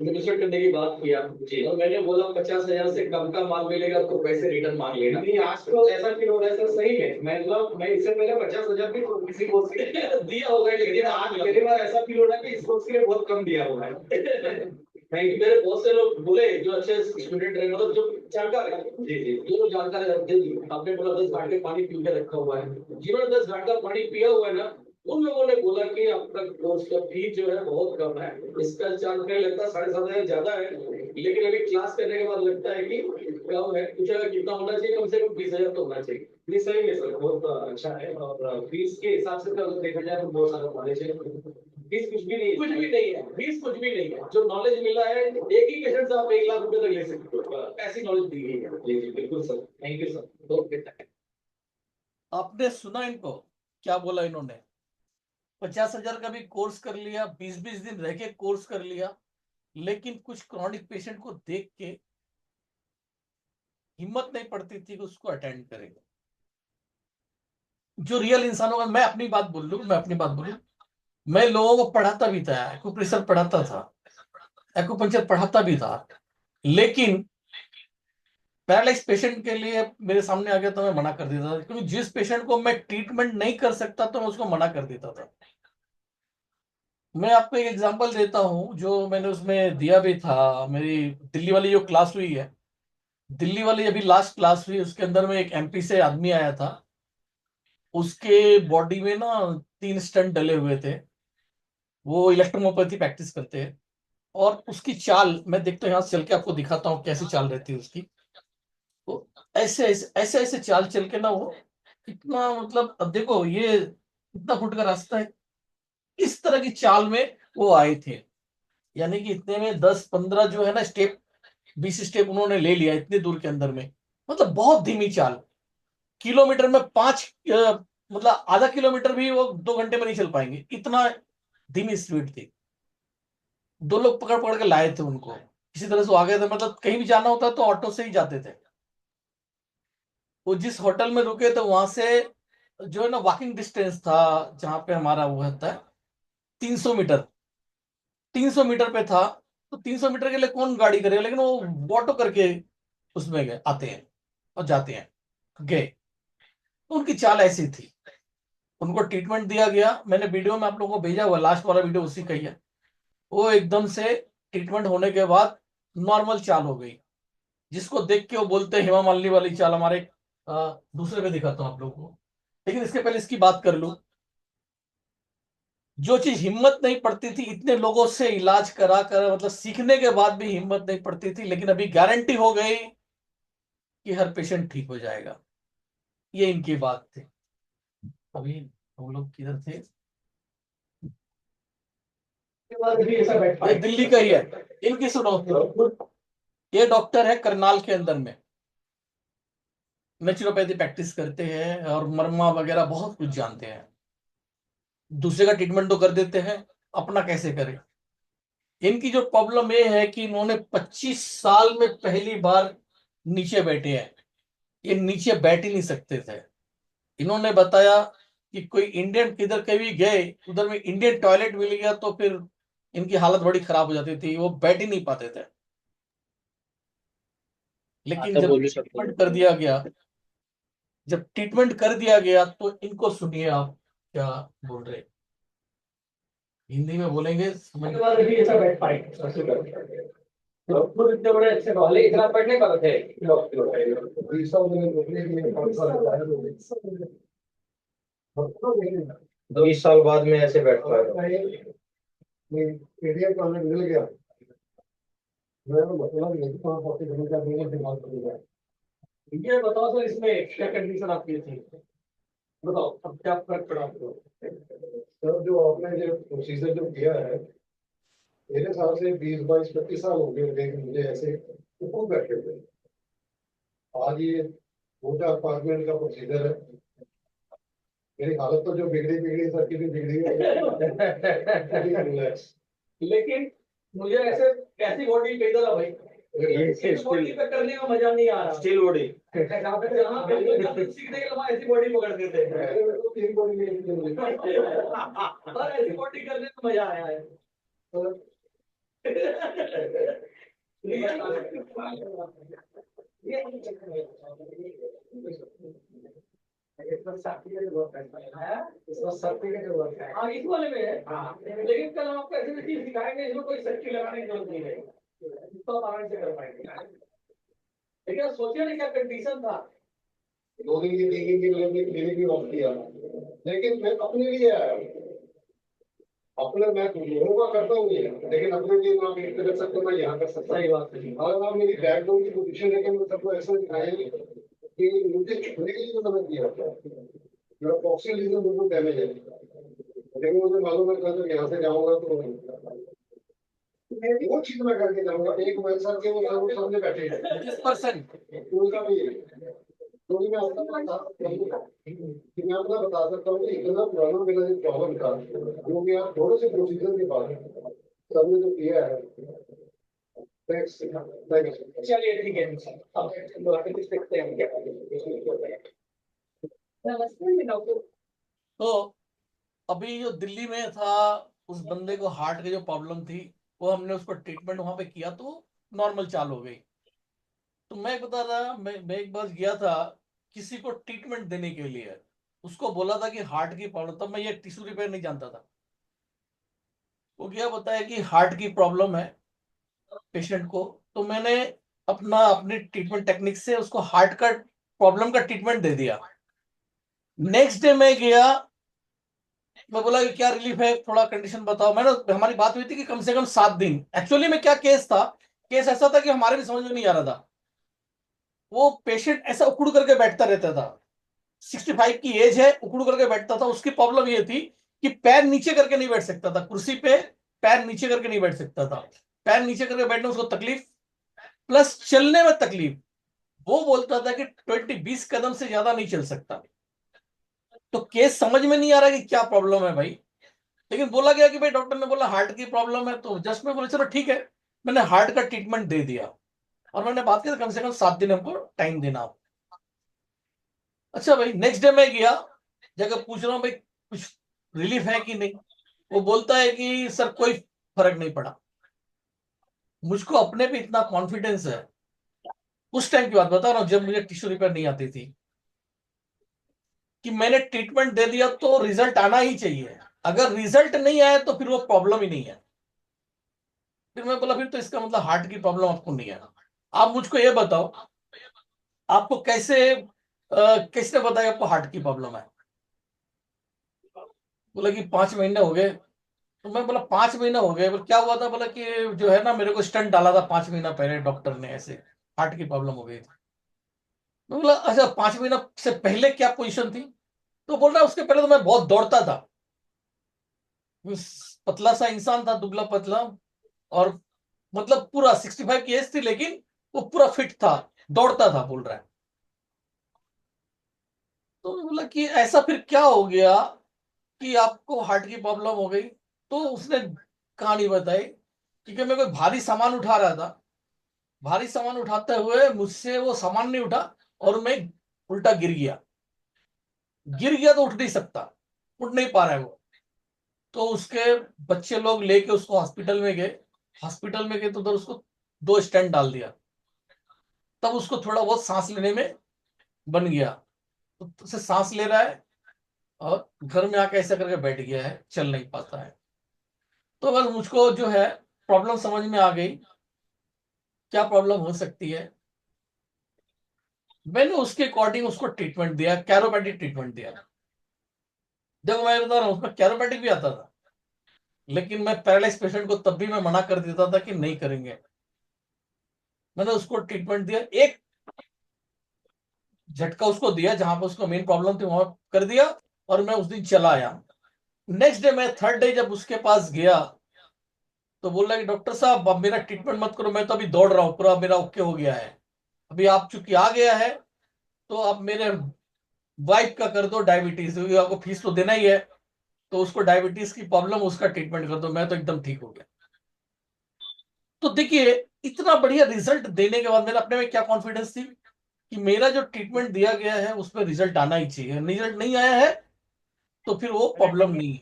नेगोशिएट करने की बात किया जी, और मैंने बोला 50,000 से कम का माल मिलेगा तो पैसे रिटर्न मांग लेना। नहीं, आज तो ऐसा फील हो रहा है सर, सही में मतलब मैं इससे पहले 50,000 भी किसी को दिया होगा, लेकिन आज पहली बार ऐसा फील हो रहा है कि इस कोर्स के लिए बहुत कम दिया होगा। Thank you. मेरे बहुत से लोग बोले जो अच्छे स्टूडेंट रहे, मतलब जो जानकार है, जी जी, जो लोग जानकार है, आपने बोला 10 घंटे पानी पी के रखा हुआ है, जिन्होंने 10 घंटा पानी पिया हुआ है ना, उन लोगों ने बोला कि आपका कोर्स का फी जो है बहुत कम है। इसका चार्ज मुझे लगता है 7,500 ज्यादा है, लेकिन अभी क्लास करने के बाद लगता है कि कम है। कुछ अगर कितना होना चाहिए, कम से कम 20,000 तो होना चाहिए। ये सही है सर, बहुत अच्छा है। और फीस के हिसाब से तो अगर देखा जाए तो बहुत सारा कॉलेज है, फीस कुछ भी नहीं है, कुछ भी नहीं है, फीस कुछ भी नहीं है। जो नॉलेज मिला है, एक ही पेशेंट से आप 1 लाख रुपए तक ले सकते हो, ऐसी नॉलेज दी गई है। जी जी बिल्कुल sir, thank you sir. Okay, आपने सुना इनको क्या बोला इन्होंने? 50,000 का भी कोर्स कर लिया, 20-20 दिन रह के कोर्स कर लिया, लेकिन कुछ क्रॉनिक पेशेंट को देख के हिम्मत नहीं पड़ती थी कि उसको अटेंड करेगा। जो रियल इंसानों का, मैं अपनी बात बोलूं, मैं लोगों को पढ़ाता भी था, एक्यूप्रेशर पढ़ाता था, एक्यूपंक्चर पढ़ाता भी था, लेकिन पैरालाइज पेशेंट के लिए मेरे सामने आ गया तो मैं मना कर देता था, क्योंकि जिस पेशेंट को मैं ट्रीटमेंट नहीं कर सकता तो मैं उसको मना कर देता था। मैं आपको एक एग्जांपल देता हूं जो मैंने उसमें दिया भी था। मेरी दिल्ली वाली जो क्लास हुई है, दिल्ली वाली अभी लास्ट क्लास हुई, उसके अंदर में एक एमपी से आदमी आया था। उसके बॉडी में ना 3 स्टंट डले हुए थे। वो इलेक्ट्रोमोपैथी प्रैक्टिस करते हैं, और उसकी चाल मैं देखता हूँ, यहाँ से चल के आपको दिखाता हूँ कैसी चाल रहती है उसकी। तो ऐसे चाल चल के ना वो इतना, मतलब अब देखो ये इतना फुट का रास्ता है, इस तरह की चाल में वो आए थे। यानी कि इतने में 10-15 जो है ना स्टेप, 20 स्टेप उन्होंने ले लिया इतने दूर के अंदर में। मतलब बहुत धीमी चाल, किलोमीटर में 5, मतलब आधा किलोमीटर भी वो 2 घंटे में नहीं चल पाएंगे, इतना धीमी स्पीड थी। 2 लोग पकड़ पकड़ के लाए थे उनको, किसी तरह से वो आ गए थे। मतलब कहीं भी जाना होता तो ऑटो से ही जाते थे। वो जिस होटल में रुके थे वहां से जो है ना वॉकिंग डिस्टेंस था, जहां पे हमारा वो होता है 300 मीटर, 300 मीटर पे था। तो 300 मीटर के लिए कौन गाड़ी करेगा, लेकिन वो ऑटो करके उसमें गए, आते हैं और जाते हैं, गए। तो उनकी चाल ऐसी थी। उनको ट्रीटमेंट दिया गया, मैंने वीडियो में आप लोगों को भेजा हुआ, लास्ट वाला वीडियो उसी का ही है। वो एकदम से ट्रीटमेंट होने के बाद नॉर्मल चाल हो गई, जिसको देख के वो बोलते हैं हेमा मालिनी वाली चाल। हमारे दूसरे पे दिखाता हूँ आप लोगों को, लेकिन इसके पहले इसकी बात कर लूं। जो चीज हिम्मत नहीं पड़ती थी, इतने लोगों से इलाज करा कर, मतलब सीखने के बाद भी हिम्मत नहीं पड़ती थी, लेकिन अभी गारंटी हो गई कि हर पेशेंट ठीक हो जाएगा। ये इनकी बात थी। अभी हम लोग किधर थे? ये दिल्ली का ही है, इनकी सुनो। ये डॉक्टर है करनाल के अंदर में, नेचुरोपैथी प्रैक्टिस करते हैं और मरमा वगैरह बहुत कुछ जानते हैं। दूसरे का ट्रीटमेंट तो कर देते हैं, अपना कैसे करें। इनकी जो प्रॉब्लम ये है कि इन्होंने 25 साल में पहली बार नीचे बैठे हैं। ये नीचे बैठ ही नहीं सकते थे। इन्होंने बताया कि कोई इंडियन किधर कभी गए, उधर में इंडियन टॉयलेट मिल गया तो फिर इनकी हालत बड़ी खराब हो जाती थी, वो बैठ ही नहीं पाते थे। लेकिन आता जब बोलू शकतो. ट्रीटमेंट कर दिया गया, जब ट्रीटमेंट कर दिया गया तो इनको सुनिए आप क्या बोल रहे हैं। हिंदी में बोलेंगे, समझ उसके बाद भी ऐसा बैठ पाए सबसे पहले तो खुद इतने बड़े अच्छे वाले इतना पढ़ नहीं पाते थे डॉक्टर ये सब मैंने रोकने के लिए कौन सा बताया 20 साल बाद में ऐसे बैठ पाए एरिया का हमें मिल गया मैं मतलब नहीं तो पॉसिबल का नहीं दिमाग कर दिया ये बताओ सर इसमें क्या कंडीशन आपकी थी बताओ अब क्या फर्क पड़ा आपको सर जो आपने जो प्रोसीजर जो किया है मेरे हिसाब से 20 22 25 साल हो गए लेकिन मुझे ऐसे खूब बैठे थे आज ये 2 4 5 मिनट का प्रोसीजर है मेरी हालत तो जो बिगड़ी बिगड़ी सर की भी बिगड़ी है लेकिन मुझे ऐसे कैसी बॉडी कही था भाई ये बॉडी पे करने का मजा नहीं आ रहा स्टील बॉडी जहाँ पे सीखने के लिए ऐसी बॉडी पकड़ देते हैं और ऐसी बॉडी करने में मजा आया है हाँ इस वाले में है लेकिन कल हम आपको ऐसी भी चीज सिखाएंगे इसमें कोई शक्ति लगाने की जरूरत नहीं है इसको आप आराम से कर पाएंगे लेकिन सोचिए ना क्या कंडीशन था 2 दिन की 3 दिन की क्लिनिक भी ऑफ किया लेकिन मैं अपने लिए आया अपने मैं लोगों का करता हूँ ये लेकिन अपने लिए ना मैं कर सकता मैं यहाँ कर सकता सही बात है और आप मेरी बैकग्राउंड की पोजीशन लेके मैं सबको ऐसा दिखाया कि मुझे छुपने के लिए तो मदद किया मेरा ऑक्सीजन लीजन बिल्कुल डैमेज है लेकिन मुझे मालूम है कल यहाँ से जाऊंगा तो वो चीज मैं करके जाऊंगा एक मोबाइल सर के वो सामने बैठे हैं 25%। उनका भी तो मैं आपको बता सकता हूँ कि इतना पुराना मेरा जो प्रॉब्लम था जो कि आप थोड़े से प्रोसीजर के बाद सबने जो किया है चलिए ठीक है देखते हैं क्या नमस्ते डॉक्टर तो अभी जो दिल्ली में था, उस बंदे को हार्ट की जो प्रॉब्लम थी, वो हमने उसको ट्रीटमेंट वहां पे किया तो नॉर्मल चालू हो गई। तो मैं बता रहा, मैं एक बार गया था किसी को ट्रीटमेंट देने के लिए, उसको बोला था कि हार्ट की प्रॉब्लम, तब मैं ये टिश्यू रिपेयर नहीं जानता था। वो क्या बताया कि हार्ट की प्रॉब्लम है पेशेंट को, तो मैंने अपनी ट्रीटमेंट टेक्निक से उसको हार्ट का प्रॉब्लम का ट्रीटमेंट दे दिया। नेक्स्ट डे मैं गया, मैं बोला कि क्या रिलीफ है, थोड़ा कंडीशन बताओ। मैंने, हमारी बात हुई थी कि कम से कम 7 दिन। एक्चुअली में क्या केस था, केस ऐसा था कि हमारे भी समझ में नहीं आ रहा था। वो पेशेंट ऐसा उखड़ करके बैठता रहता था, 65 की एज है, उखड़ करके बैठता था। उसकी प्रॉब्लम ये थी कि पैर नीचे करके नहीं बैठ सकता था कुर्सी पे, पैर नीचे करके नहीं बैठ सकता था। पैर नीचे करके बैठने में उसको तकलीफ, प्लस चलने में तकलीफ। वो बोलता था कि 20 कदम से ज्यादा नहीं चल सकता। तो केस समझ में नहीं आ रहा कि क्या प्रॉब्लम है भाई। लेकिन बोला गया कि भाई डॉक्टर ने बोला हार्ट की प्रॉब्लम है, तो जस्ट में बोले चलो ठीक है। मैंने हार्ट का ट्रीटमेंट दे दिया और मैंने बात की कम से कम 7 दिन हमको टाइम देना आप। अच्छा भाई, नेक्स्ट डे मैं गया, जगह पूछ रहा हूँ भाई कुछ रिलीफ है कि नहीं। वो बोलता है कि सर कोई फर्क नहीं पड़ा। मुझको अपने पे इतना कॉन्फिडेंस है, उस टाइम की बात बता रहा हूँ जब मुझे टिश्यू रिपेयर नहीं आती थी, कि मैंने ट्रीटमेंट दे दिया तो रिजल्ट आना ही चाहिए। अगर रिजल्ट नहीं आया तो फिर वो प्रॉब्लम ही नहीं है। फिर मैं बोला फिर तो इसका मतलब हार्ट की प्रॉब्लम आपको नहीं है। आप मुझको ये बताओ, आपको किसने बताया आपको हार्ट की प्रॉब्लम है। बोला कि 5 महीने हो गए। तो मैं बोला 5 महीने हो गए, बोला क्या हुआ था। बोला कि जो है ना, मेरे को स्टंट डाला था 5 महीना पहले डॉक्टर ने, ऐसे हार्ट की प्रॉब्लम हो गई थी। मैं बोला अच्छा, 5 महीना से पहले क्या पोजीशन थी। तो बोल रहा उसके पहले तो मैं बहुत दौड़ता था, पतला सा इंसान था, दुबला पतला, और मतलब पूरा 65 की एज थी, लेकिन वो पूरा फिट था, दौड़ता था, बोल रहा है। तो बोला कि ऐसा फिर क्या हो गया कि आपको हार्ट की प्रॉब्लम हो गई? तो उसने कहानी बताई कि मैं कोई भारी सामान उठा रहा था, भारी सामान उठाते हुए मुझसे वो सामान नहीं उठा और मैं उल्टा गिर गया। गिर गया तो उठ नहीं सकता, उठ नहीं पा रहा है वो। तो उसके बच्चे लोग लेके उसको हॉस्पिटल में गए। हॉस्पिटल में गए तो उधर उसको 2 स्टेंट डाल दिया। तब उसको थोड़ा बहुत सांस लेने में बन गया। तो उसे सांस ले रहा है और घर में आके ऐसा करके बैठ गया है, चल नहीं पाता है। तो बस मुझको जो है प्रॉब्लम समझ में आ गई, क्या प्रॉब्लम हो सकती है। मैंने उसके अकॉर्डिंग उसको ट्रीटमेंट दिया, कैरोपैटिक ट्रीटमेंट दिया। देखो मैं बता रहा हूँ, उसमें कैरोपैटिक भी आता था, लेकिन मैं पैरालाइज पेशेंट को तब भी मैं मना कर देता था कि नहीं करेंगे। मैंने उसको ट्रीटमेंट दिया, एक झटका उसको दिया जहां पर उसको मेन प्रॉब्लम थी वहां कर दिया, और मैं उस दिन चला आया। नेक्स्ट डे, मैं थर्ड डे जब उसके पास गया तो बोल रहा कि डॉक्टर साहब अब मेरा ट्रीटमेंट मत करो, मैं तो अभी दौड़ रहा हूँ, पूरा मेरा ओके हो गया है। अभी आप चूंकि आ गया है तो अब मेरे वाइफ का कर दो डायबिटीज, क्योंकि आपको फीस तो देना ही है। तो उसको डायबिटीज की प्रॉब्लम, उसका ट्रीटमेंट कर दो, मैं तो एकदम ठीक हो गया। तो देखिए, इतना बढ़िया रिजल्ट देने के बाद मेरे अपने में क्या कॉन्फिडेंस थी कि मेरा जो ट्रीटमेंट दिया गया है उसमें रिजल्ट आना ही चाहिए। रिजल्ट नहीं आया है तो फिर वो प्रॉब्लम नहीं है।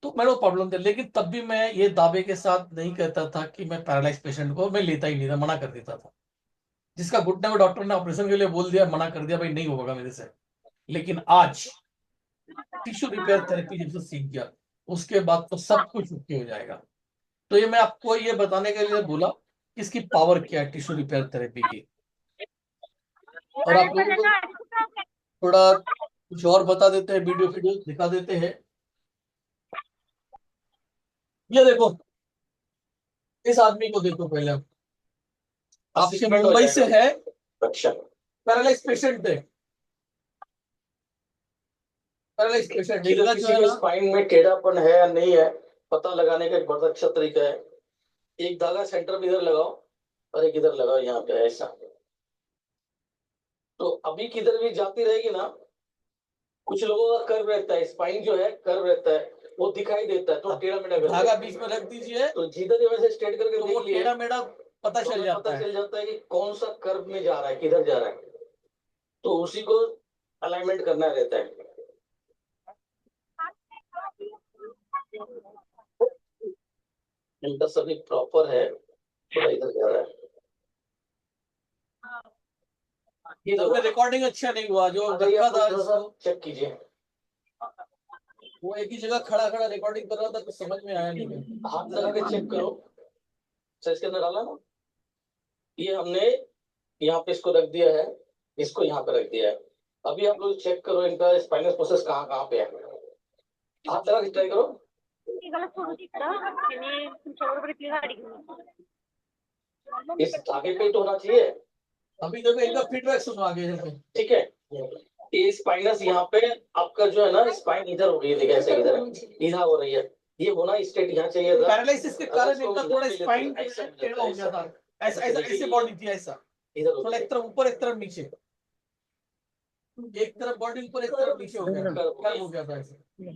तो मैंने वो प्रॉब्लम था, लेकिन तब भी मैं ये दावे के साथ नहीं कहता था कि मैं पैरालाइज पेशेंट को मैं लेता ही नहीं था, मना कर देता था। जिसका घुटने को डॉक्टर ने ऑपरेशन के लिए बोल दिया, मना कर दिया, भाई नहीं होगा मेरे से। लेकिन आज टिश्यू रिपेयर थेरेपी जब से सीख गया, उसके बाद तो सब कुछ ओके हो जाएगा। तो ये मैं आपको ये बताने के लिए बोला कि इसकी पावर क्या है टिश्यू रिपेयर थेरेपी की। और आप लोगों को थोड़ा कुछ और बता देते हैं, वीडियो वीडियो दिखा देते हैं। ये देखो, इस आदमी को देखो पहले आप। आपके असिस्टमेंट हो मुंबई से जाएगा। है, अच्छा। पैरालाइज पेशेंट है, पैरालाइज पेशेंट किसी इनका जो किसी है के ना। स्पाइन में टेढ़ापन है या नहीं है, पता लगाने का एक बहुत अच्छा तरीका है। एक धागा सेंटर में इधर लगाओ और एक इधर लगाओ, यहाँ पे ऐसा। तो अभी किधर भी जाती रहेगी ना, कुछ लोगों का कर्व रहता है, स्पाइन जो है कर्व रहता है, वो दिखाई देता है, तो टेढ़ा मेढ़ा धागा बीच में रख दीजिए तो जिधर ही वैसे स्ट्रेट करके तो वो देख लिए टेढ़ा मेढ़ा पता तो चल हमें जाता पता है। चल जाता है कि कौन सा कर्व में जा रहा है, किधर जा रहा है। तो उसी को अलाइनमेंट करना रहता है। इनका सभी प्रॉपर है, थोड़ा इधर जा रहा है। ये तो रिकॉर्डिंग अच्छा नहीं हुआ जो रखा था इसको। चेक कीजिए। वो एक ही जगह खड़ा खड़ा रिकॉर्डिंग कर रहा था, कुछ समझ में आया नहीं। हाथ लगा के चेक करो। सर इसके अंदर डाला ना, ये हमने यहाँ पे इसको रख दिया है, इसको यहाँ पे रख दिया है। अभी आप लोग चेक करो इनका स्पाइनल प्रोसेस कहाँ कहाँ पे है। हाथ लगा के ट्राई करो। इस धागे पे तो होना चाहिए। अभी देखो इनका फीडबैक सुनो आगे जाके। ठीक है, ये स्पाइनस यहाँ पे आपका जो है ना, स्पाइन इधर हो रही है, देखिए ऐसे इधर इधर हो रही है। ये होना स्ट्रेट यहाँ चाहिए था। पैरालिसिस के कारण इनका थोड़ा स्पाइन टेढ़ा हो गया था। ऐसा ऐसा ऐसे बॉडी थी, ऐसा इधर थोड़ा एक तरफ ऊपर एक तरफ नीचे, एक तरफ बॉडी ऊपर एक तरफ नीचे हो गया, क्या हो गया था ऐसे। ये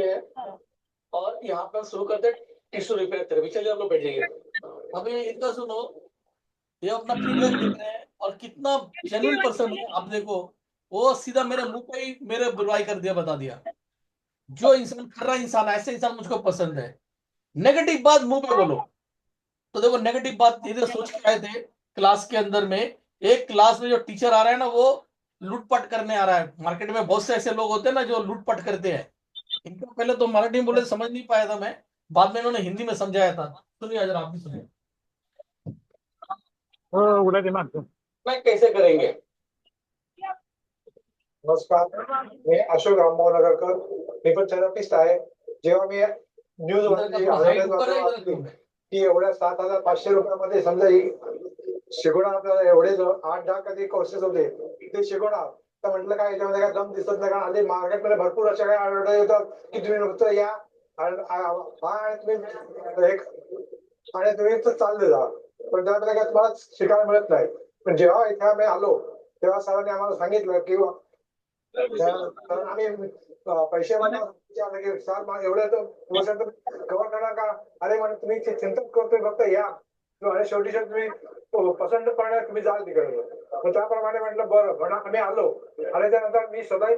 है। और यहाँ पर शुरू करते टिश्यू रिपेयर थेरेपी। चलिए आप लोग बैठ जाइए। अभी इनका सुनो, ये अपना फीडबैक देख रहे हैं और कितना जेन्युइन पर्सन है आप देखो। वो सीधा मेरे मुंह पे ही मेरे बुराई कर दिया, बता दिया जो इंसान कर रहा है इंसान, ऐसे इंसान मुझको पसंद है। नेगेटिव बात मुंह पे बोलो। तो देखो नेगेटिव बात धीरे सोच के आए थे क्लास के अंदर में। एक क्लास में जो टीचर आ रहा है ना, वो लूटपाट करने आ रहा है। मार्केट में बहुत से ऐसे लोग होते हैं ना जो लूटपाट करते हैं। इनको पहले तो मराठी में बोले समझ नहीं पाया था मैं, बाद में इन्होंने हिंदी में समझाया था। सुनिए जरा, आप भी सुनिए। मैं कैसे करेंगे? नमस्कार, मी अशोक रामभाऊ नगरकर, मी पण थेरपिस्ट आहे. जेव्हा मी न्यूज वाचली, हाइट अवेअरनेस ऊपर है, वाचली इधर कम है। की एवढ्या 7,500 रुपयामध्ये समजा ही शिकवणार आपल्याला एवढे 8-10 कधी कोर्सेस होते ते शिकवणार तर म्हटलं काय याच्यामध्ये काय दम दिसत नाही, कारण हल्ली मार्केटमध्ये भरपूर अशा काही ऑर्डर येतात की तुम्ही नुसतं या आणि तुम्ही चालले जा, पण त्यामध्ये काय तुम्हाला शिकायला मिळत नाही. पण जेव्हा इथे आम्ही आलो तेव्हा सरांनी आम्हाला सांगितलं की कारण आम्ही पैसे विचारलं की सर एवढं वर्ष कव्हर करणार का? अरे म्हणे तुम्ही चिंता करतोय, फक्त या आणि शेवटी तुम्ही पसंत पडण्यास तुम्ही जाल तिकडे. मग त्याप्रमाणे म्हटलं बरं, म्हणून आम्ही आलो. आणि त्यानंतर मी स्वतः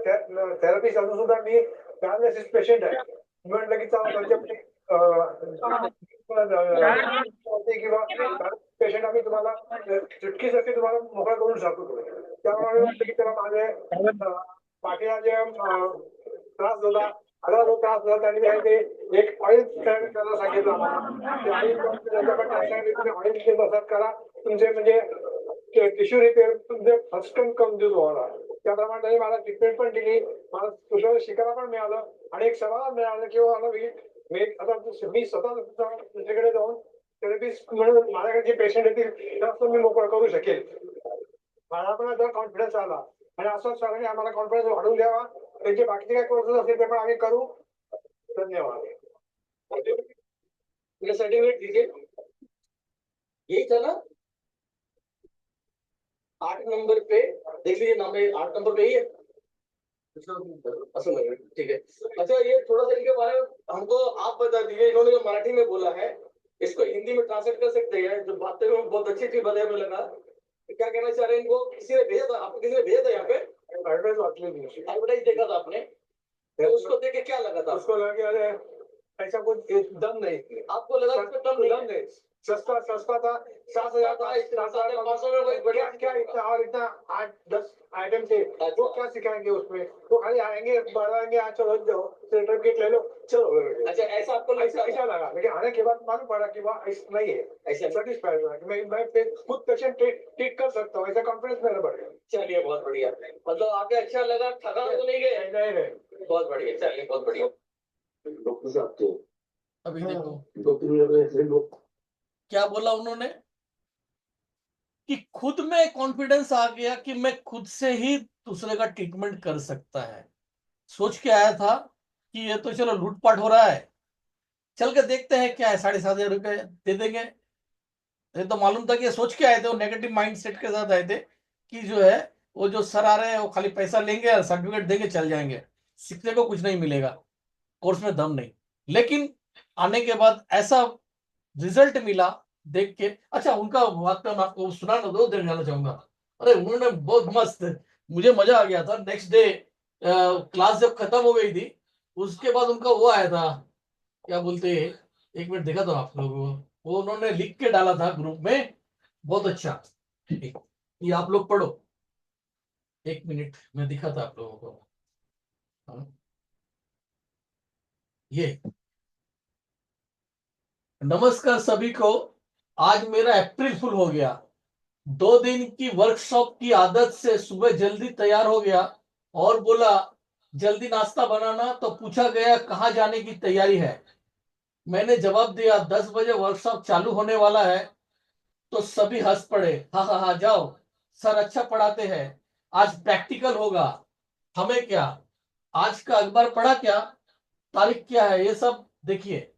थेरपी अजून सुद्धा मी पॅरालिसिस पेशंट आहे. मी म्हटलं की किंवा पेशंट आम्ही तुम्हाला चुटकीसाठी तुम्हाला मोकळा करून शकतो. त्यामुळे म्हटलं की त्याला माझे पाठीला जे त्रास होता, आला जो त्रास होता, त्यांनी ते एक ऑइल करायला सांगितलं आम्हाला. ऑइल मसाज करा, तुमचे म्हणजे टिश्यू रिपेअर तुमचे फटकन कम देऊ तुम्हाला. त्याप्रमाणे त्यांनी मला ट्रीटमेंट पण दिली, मला दुसऱ्या शिकायला पण मिळालं आणि एक समाधान मिळालं की मला मी आता मी स्वतः दुसरीकडे जाऊन थेरपिस्ट म्हणून माझ्याकडे जे पेशंट येतील त्यात मी मोकळं करू शकेल. मला पण जर कॉन्फिडन्स आला आणि असं सरांनी आम्हाला कॉन्फिडन्स वाढवून द्यावा. त्यांचे बाकीचे काय कोर्सेस असतील ते पण आम्ही करू. धन्यवाद. सर्टिफिकेट दीजिए. यही था ना 8 नंबर पे, देख लीजिए नाम है 8 नंबर पे ही है. असं लग ठीक है. अच्छा, ये थोड़ा सा इनके बारे में हमको आप बता दीजिए. इन्होंने जो मराठी में बोला है इसको हिंदी में ट्रांसलेट कर सकते हैं? जो बातें में बहुत अच्छी थी, बताया मुझे लगा. क्या कहना चाह रहे हैं इनको? किसी ने भेजा था आपको? किसी ने भेजा था यहाँ पे? एडवर्टाइज देखा था आपने, तो उसको देख के क्या लगा था? उसको लगा कि अरे ऐसा कुछ दम नहीं. आपको लगा इसमें दम नहीं? सस्ता था, 7,000 था, 7,500 में कोई बढ़िया क्या इतना और इतना 8-10 आइटम थे. वो क्या सिखाएंगे उसमें? वो खाली आएंगे, बढ़ाएंगे, चलो जाओ सर्टिफिकेट ले लो, चलो. अच्छा, ऐसा आपको ऐसा लगा. लेकिन आने के बाद मालूम पड़ा कि वह ऐसा नहीं है. ऐसा सेटिस्फाइड हुआ कि मैं खुद पेशेंट ट्रीट कर सकता हूँ. ऐसा कॉन्फिडेंस मेरा बढ़ गया. चलिए, बहुत बढ़िया. मतलब आगे अच्छा लगा, थकान तो नहीं गए? नहीं. बहुत बढ़िया, चलिए बहुत बढ़िया. डॉक्टर साहब तो अभी देखो क्या बोला उन्होंने कि खुद में कॉन्फिडेंस आ गया कि मैं खुद से ही दूसरे का ट्रीटमेंट कर सकता है. सोच के आया था कि ये तो चलो लूटपाट हो रहा है, चल के देखते हैं क्या है, 7,500 रुपए दे देंगे. ये तो मालूम था कि ये सोच के आए थे, वो नेगेटिव माइंडसेट के साथ आए थे कि जो है वो जो सर आ रहे हैं वो खाली पैसा लेंगे और सर्टिफिकेट देंगे चल जाएंगे, सीखने को कुछ नहीं मिलेगा, कोर्स में दम नहीं. लेकिन आने के बाद ऐसा रिजल्ट मिला देख के. अच्छा, उनका वाक्य मैं आपको सुनाना दो देर जाना चाहूंगा. अरे उन्होंने बहुत मस्त, मुझे मजा आ गया था. नेक्स्ट डे क्लास जब खत्म हो गई थी उसके बाद उनका वो आया था, क्या बोलते हैं, एक मिनट देखा था आप लोगों को, वो उन्होंने लिख के डाला था ग्रुप में. बहुत अच्छा, ये आप लोग पढ़ो. एक मिनट मैं दिखा था आप लोगों को. हाँ, ये नमस्कार सभी को. आज मेरा अप्रैल फुल हो गया. 2 दिन की वर्कशॉप की आदत से सुबह जल्दी तैयार हो गया और बोला जल्दी नाश्ता बनाना. तो पूछा गया कहाँ जाने की तैयारी है. मैंने जवाब दिया 10 बजे वर्कशॉप चालू होने वाला है. तो सभी हंस पड़े. हाँ हाँ हाँ, जाओ, सर अच्छा पढ़ाते हैं, आज प्रैक्टिकल होगा. हमें क्या, आज का अखबार पढ़ा क्या, तारीख क्या है, ये सब देखिए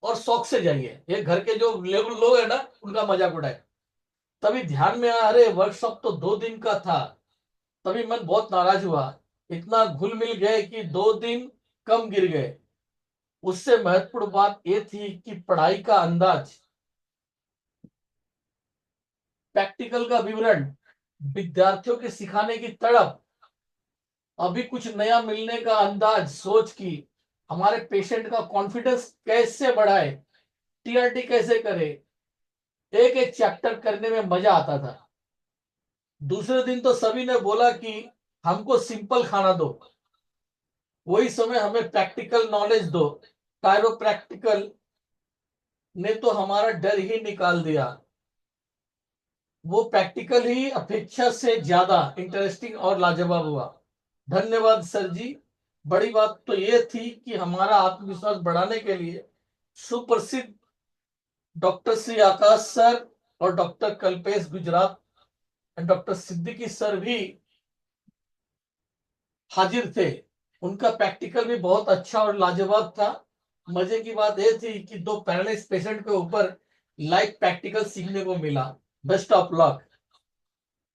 और शौक से जाइए. ये घर के जो लेबर लोग है ना उनका मजाक उड़ाए. तभी ध्यान में आया अरे वर्कशॉप तो 2 दिन का था. तभी मन बहुत नाराज हुआ. इतना घुल मिल गए कि 2 दिन कम गिर गए. उससे महत्वपूर्ण बात यह थी कि पढ़ाई का अंदाज, प्रैक्टिकल का विवरण, विद्यार्थियों के सिखाने की तड़प, अभी कुछ नया मिलने का अंदाज, सोच की हमारे पेशेंट का कॉन्फिडेंस कैसे बढ़ाए, टीआरटी कैसे करे, एक एक चैप्टर करने में मजा आता था. दूसरे दिन तो सभी ने बोला कि हमको सिंपल खाना दो, वही समय हमें प्रैक्टिकल नॉलेज दो. कायरोप्रैक्टिकल ने तो हमारा डर ही निकाल दिया. वो प्रैक्टिकल ही अपेक्षा से ज्यादा इंटरेस्टिंग और लाजवाब हुआ. धन्यवाद सर जी. बड़ी बात तो ये थी कि हमारा आत्मविश्वास बढ़ाने के लिए सुप्रसिद्ध डॉक्टर श्री आकाश सर और doctor Kalpesh Gujarat, doctor Siddiqui sir भी हाजिर थे। उनका प्रैक्टिकल भी बहुत अच्छा और लाजवाब था। मजे की बात यह थी कि दो पैरालिसिस पेशेंट के ऊपर लाइव प्रैक्टिकल सीखने को मिला। Best of luck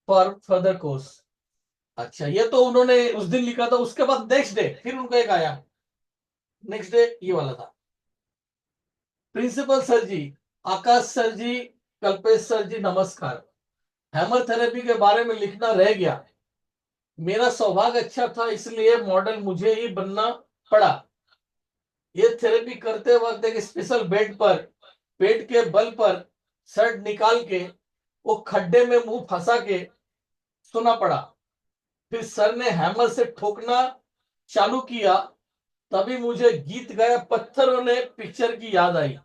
for further course. अच्छा, ये तो उन्होंने उस दिन लिखा था। उसके बाद नेक्स्ट डे फिर उनका एक आया। नेक्स्ट डे ये वाला था। प्रिंसिपल सर जी, आकाश सर जी, कल्पेश सर जी, नमस्कार। हैमर थेरेपी के बारे में लिखना रह गया। मेरा सौभाग्य अच्छा था, इसलिए मॉडल मुझे ही बनना पड़ा। ये थेरेपी करते वक्त एक स्पेशल बेड पर पेट के बल पर शर्ट निकाल के वो खड्डे में मुंह फंसा के सोना पड़ा। फिर सर ने हैमर से ठोकना चालू किया। तभी मुझे गीत गाया पत्थरों ने पिक्चर की याद आई।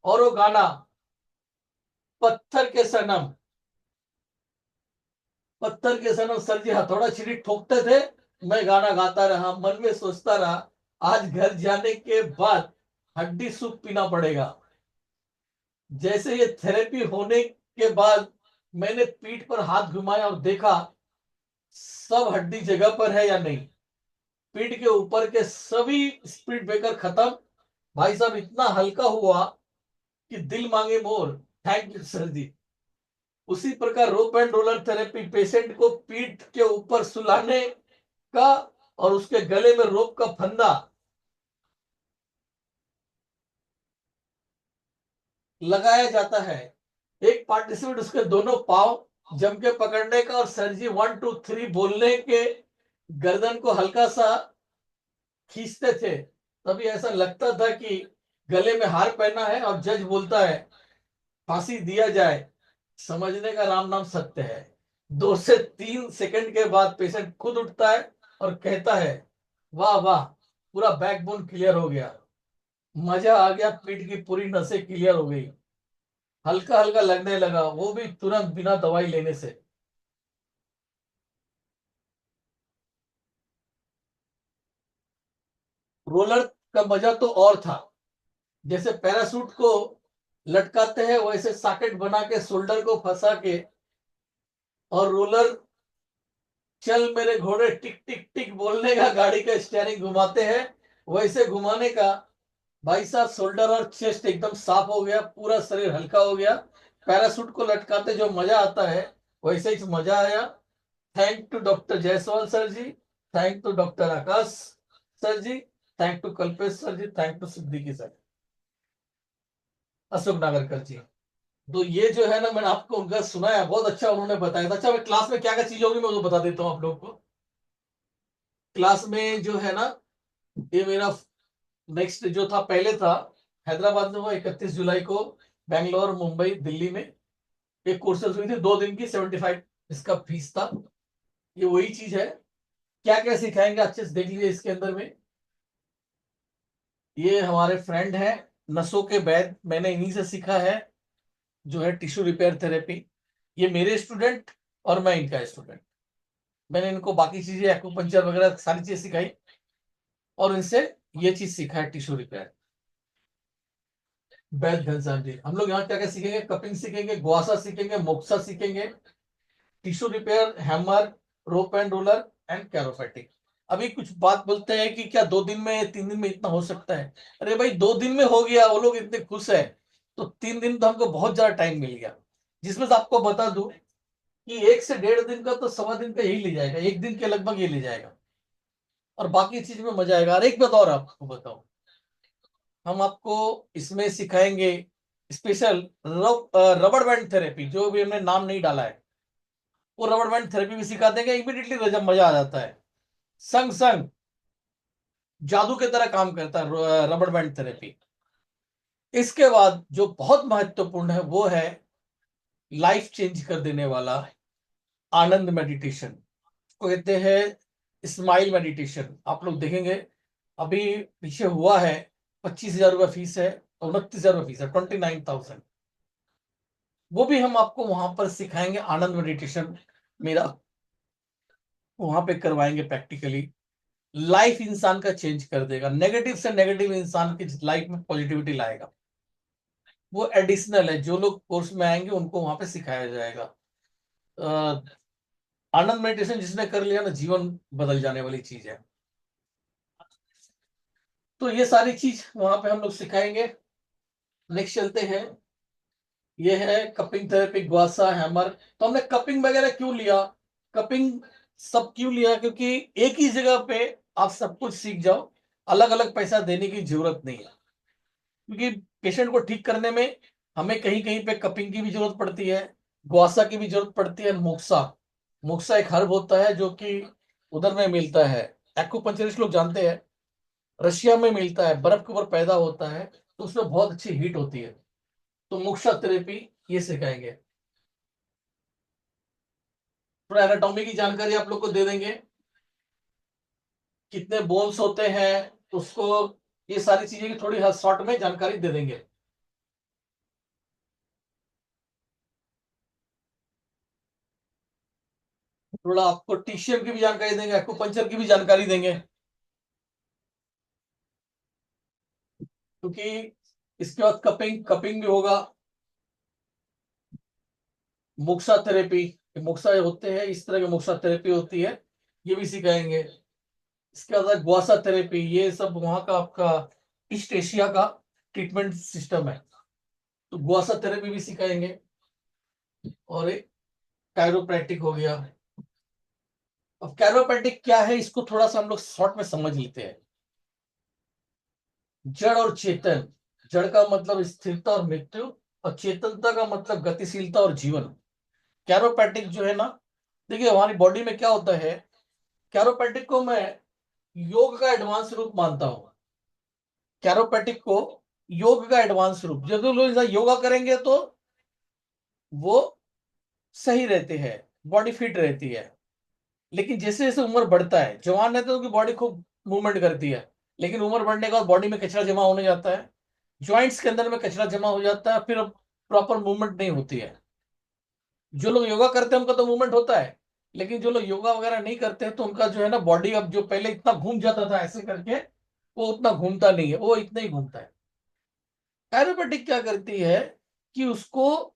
और वो गाना, पत्थर के सनम, पत्थर के सनम। सर जी हथौड़ा छिड़ी ठोकते थे, मैं गाना गाता रहा, मन में सोचता रहा, आज घर जाने के बाद हड्डी सूप पीना पड़ेगा। जैसे ये थेरेपी होने के बाद मैंने पीठ पर हाथ घुमाया और देखा सब हड्डी जगह पर है या नहीं। पीठ के ऊपर के सभी स्पीड ब्रेकर खत्म। भाई साहब इतना हल्का हुआ कि दिल मांगे मोर। थैंक यू सर जी। उसी प्रकार रोप एंड रोलर थेरेपी पेशेंट को पीठ के ऊपर सुलाने का और उसके गले में रोप का फंदा लगाया जाता है। एक पार्टिसिपेंट उसके दोनों पांव जम के पकड़ने का और सर जी 1 2 3 बोलने के गर्दन को हल्का सा खींचते थे। तभी ऐसा लगता था कि गले में हार पहना है और जज बोलता है फांसी दिया जाए। समझने का राम नाम सत्य है। 2 से 3 सेकंड के बाद पेशेंट खुद उठता है और कहता है वाह वाह, पूरा बैकबोन क्लियर हो गया, मजा आ गया, पीठ की पूरी नसें क्लियर हो गई, हल्का हल्का लगने लगा, वो भी तुरंत बिना दवाई लेने से। रोलर का मजा तो और था। जैसे पैरासूट को लटकाते हैं वैसे सॉकेट बना के शोल्डर को फंसा के और रोलर चल मेरे घोड़े टिक टिक टिक बोलने का, गाड़ी का स्टीयरिंग घुमाते हैं वैसे घुमाने का। भाई साहब शोल्डर और चेस्ट एकदम साफ हो गया, पूरा शरीर हल्का हो गया। पैरासूट को लटकाते जो मजा आता है वैसे ही मजा आया। Thank to doctor Jaiswal sir ji, thank to doctor Akash sir ji, thank to Kalpesh sir ji, thank to Siddiqui sir, Ashok Nagarkar ji. तो ये जो है ना, मैंने आपको उनका सुनाया, बहुत अच्छा उन्होंने बताया था। अच्छा, मैं क्लास में क्या क्या चीज होगी मैं वो बता देता हूँ आप लोग को। क्लास में जो है ना, ये मेरा नेक्स्ट जो था, पहले था हैदराबाद में, वो 31 जुलाई को बैंगलोर मुंबई दिल्ली में एक कोर्सेज हुई थी 2 दिन की, 75 इसका फीस था। ये वही चीज है। क्या क्या सिखाएंगे अच्छे से देख लीजिए इसके अंदर में। ये हमारे फ्रेंड हैं नसों के वैद, मैंने इन्हीं से सीखा है, जो है टिश्यू रिपेयर थेरेपी। ये मेरे स्टूडेंट और मैं इनका स्टूडेंट। मैंने इनको बाकी चीजें एक्यूपंक्चर वगैरह सारी चीजें सिखाई और इनसे ये चीज सीखा है टिश्यू रिपेयर। वैद घनश्याम जी, हम लोग यहाँ क्या क्या सीखेंगे, कपिंग सीखेंगे, गुआसा सीखेंगे, मोक्सा सीखेंगे, tissue repair, hammer, rope and roller and chiropractic. अभी कुछ बात बोलते हैं कि क्या 2 दिन में 3 दिन में इतना हो सकता है। अरे भाई 2 दिन में हो गया, वो लोग इतने खुश है, तो 3 दिन तो हमको बहुत ज्यादा टाइम मिल गया। जिसमें से आपको बता दूं कि 1 से 1.5 दिन का तो 1.25 दिन का यही ले जाएगा, 1 दिन के लगभग ये ले जाएगा। और बाकी चीज में मजा आएगा। और एक बात और आपको बताऊं, हम आपको इसमें सिखाएंगे स्पेशल रबड़ बैंड थेरेपी, जो भी हमने नाम नहीं डाला है, वो रबड़ बैंड थेरेपी भी सिखा देंगे। इमीडिएटली जब मजा आ जाता है, संग संग जादू की तरह काम करता है रबड़ बैंड थेरेपी। इसके बाद जो बहुत महत्वपूर्ण है वो है लाइफ चेंज कर देने वाला आनंद मेडिटेशन, को कहते हैं स्माइल मेडिटेशन। आप लोग देखेंगे अभी पीछे हुआ है, 25,000 रुपये फीस है, 29,000 रुपये फीस है, 29,000। वो भी हम आपको वहां पर सिखाएंगे आनंद मेडिटेशन, मेरा वहां पे करवाएंगे प्रैक्टिकली। लाइफ इंसान का चेंज कर देगा, नेगेटिव से नेगेटिव इंसान की लाइफ में पॉजिटिविटी लाएगा। वो एडिशनल है, जो लोग कोर्स में आएंगे उनको वहां पे सिखाया जाएगा। आनंद मेडिटेशन जिसने कर लिया ना, जीवन बदल जाने वाली चीज है। तो ये सारी चीज वहां पे हम लोग सिखाएंगे। नेक्स्ट चलते हैं। ये है कपिंग थेरेपी, ग्वासा, हैमर। तो हमने कपिंग वगैरह क्यों लिया, कपिंग सब क्यों लिया, क्योंकि एक ही जगह पे आप सब कुछ सीख जाओ, अलग अलग पैसा देने की जरूरत नहीं है। क्योंकि पेशेंट को ठीक करने में हमें कहीं कहीं पे कपिंग की भी जरूरत पड़ती है, ग्वासा की भी जरूरत पड़ती है, मोक्सा। मोक्सा एक हर्ब होता है जो कि उधर में मिलता है, एक्यूपंक्चरिस्ट लोग जानते हैं, रशिया में मिलता है, बर्फ के ऊपर पैदा होता है, तो उसमें बहुत अच्छी हीट होती है। तो मोक्सा थेरेपी ये सिखाएंगे। थोड़ा एनाटॉमी की जानकारी आप लोग को दे देंगे, कितने बोन्स होते हैं उसको, ये सारी चीजें की थोड़ी शॉर्ट में जानकारी दे देंगे। थोड़ा आपको टीशियम की भी जानकारी देंगे, एक्यूपंक्चर की भी जानकारी देंगे, क्योंकि इसके बाद कपिंग कपिंग भी होगा। मोक्सा थेरेपी, मोक्सा होते हैं इस तरह की मोक्सा थेरेपी होती है, ये भी सिखाएंगे। इसके बाद ग्वासा थेरेपी, ये सब वहां का आपका ईस्ट एशिया का ट्रीटमेंट सिस्टम है, तो ग्वासा थेरेपी भी सिखाएंगे। और एक कायरोप्रैक्टिक हो गया। अब कायरोप्रैक्टिक क्या है, इसको थोड़ा सा हम लोग शॉर्ट में समझ लेते हैं। जड़ और चेतन, जड़ का मतलब स्थिरता और मृत्यु, और चेतनता का मतलब गतिशीलता और जीवन। कैरोपैटिक जो है ना, देखिए हमारी बॉडी में क्या होता है, कैरोपैटिक को मैं योग का एडवांस रूप मानता हूं। कैरोपैटिक को योग का एडवांस रूप, जब लोग योगा करेंगे तो वो सही रहते हैं, बॉडी फिट रहती है। लेकिन जैसे जैसे उम्र बढ़ता है, जवान रहते हैं तो उनकी बॉडी खूब मूवमेंट करती है, लेकिन उम्र बढ़ने के बाद बॉडी में कचरा जमा होने जाता है, जॉइंट्स के अंदर में कचरा जमा हो जाता है, फिर प्रॉपर मूवमेंट नहीं होती है। जो लोग योगा करते हैं उनका तो मूवमेंट होता है, लेकिन जो लोग योगा वगैरह नहीं करते हैं तो उनका जो है ना बॉडी, अब जो पहले इतना घूम जाता था ऐसे करके, वो उतना घूमता नहीं है, वो इतना ही घूमता है। एरोबेटिक क्या करती है कि उसको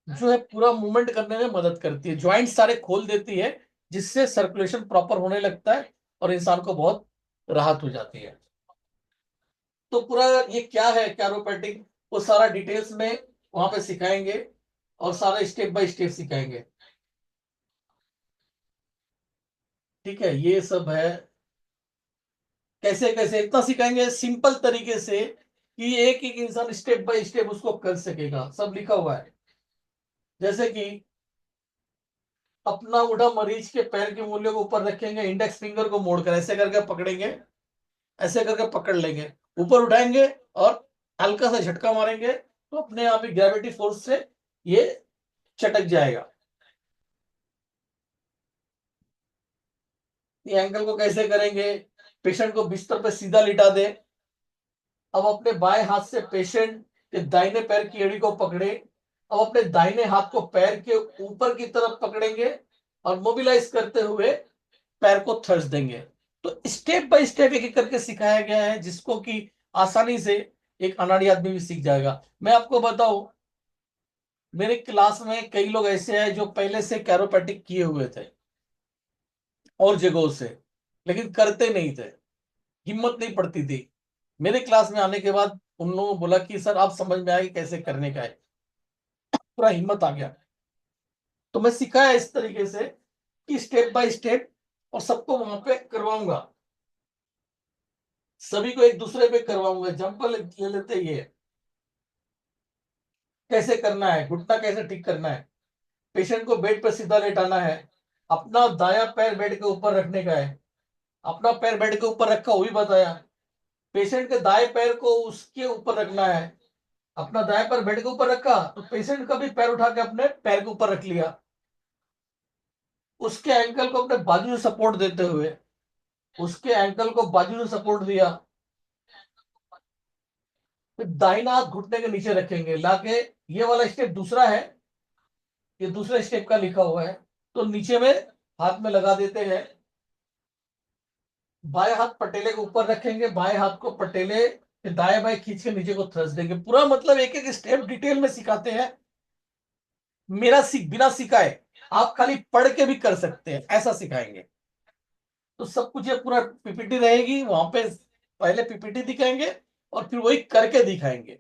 जो है पूरा मूवमेंट करने में मदद करती है, ज्वाइंट सारे खोल देती है, जिससे सर्कुलेशन प्रॉपर होने लगता है और इंसान को बहुत राहत हो जाती है। तो पूरा ये क्या है कैरोपैटिक, वो सारा डिटेल्स में वहां पे सिखाएंगे, और सारा स्टेप बाय स्टेप सिखाएंगे। ठीक है, ये सब है। कैसे कैसे इतना सिखाएंगे सिंपल तरीके से कि एक एक इंसान स्टेप बाय स्टेप उसको कर सकेगा, सब लिखा हुआ है। जैसे कि अपना उठा मरीज के पैर की उंगलियों को ऊपर रखेंगे, इंडेक्स फिंगर को मोड़कर ऐसे करके पकड़ेंगे, ऐसे करके पकड़ लेंगे, ऊपर उठाएंगे और हल्का सा झटका मारेंगे, तो अपने आप ही ग्रेविटी फोर्स से ये चटक जाएगा। ये एंकल को कैसे करेंगे, पेशेंट को बिस्तर पर सीधा लिटा दे, अब अपने बाएं हाथ से पेशेंट के दाहिने पैर की एड़ी को पकड़े, अब अपने दाहिने हाथ को पैर के ऊपर की तरफ पकड़ेंगे और मोबिलाइज करते हुए पैर को थ्रस्ट देंगे। तो स्टेप बाय स्टेप एक एक करके सिखाया गया है, जिसको कि आसानी से एक अनाड़ी आदमी भी सीख जाएगा। मैं आपको बताऊं, मेरे क्लास में कई लोग ऐसे हैं जो पहले से कैरोपैटिक किए हुए थे और जगहों से, लेकिन करते नहीं थे, हिम्मत नहीं पड़ती थी। मेरे क्लास में आने के बाद उन लोगों को बोला कि सर आप समझ में आया कि कैसे करने का है, पूरा हिम्मत आ गया। तो मैं सिखाया इस तरीके से कि स्टेप बाय स्टेप, और सबको वहां पे करवाऊंगा, सभी को एक दूसरे पे करवाऊंगा। एग्जाम्पल ले लेते ये, कैसे करना है, घुटना कैसे ठीक करना है, पेशेंट को बेड पर सीधा लेटाना है, अपना दायां पैर बेड के ऊपर रखने का है, अपना पैर बेड के ऊपर रखा वो भी बताया, पेशेंट के दाएं पैर को उसके ऊपर रखना है, अपना दाएं पैर बेड के ऊपर रखा तो पेशेंट का भी पैर उठा के अपने पैर के ऊपर रख लिया, उसके एंकल को अपने बाजू से सपोर्ट देते हुए, उसके एंकल को बाजू से सपोर्ट दिया, फिर दाहिना हाथ घुटने के नीचे रखेंगे लाके। ये वाला स्टेप दूसरा है, ये दूसरे स्टेप का लिखा हुआ है। तो नीचे में हाथ में लगा देते हैं, बाएं हाथ पटेले के ऊपर रखेंगे, बाएं हाथ को पटेले, फिर दाएं बाएं खींच के नीचे को थ्रस्ट देंगे। पूरा मतलब एक एक स्टेप डिटेल में सिखाते हैं, मेरा सीख बिना सिखाए। आप खाली पढ़ के भी कर सकते हैं, ऐसा सिखाएंगे। तो सब कुछ ये पूरा पीपीटी रहेगी वहां पे, पहले पीपीटी दिखाएंगे और फिर वही करके दिखाएंगे।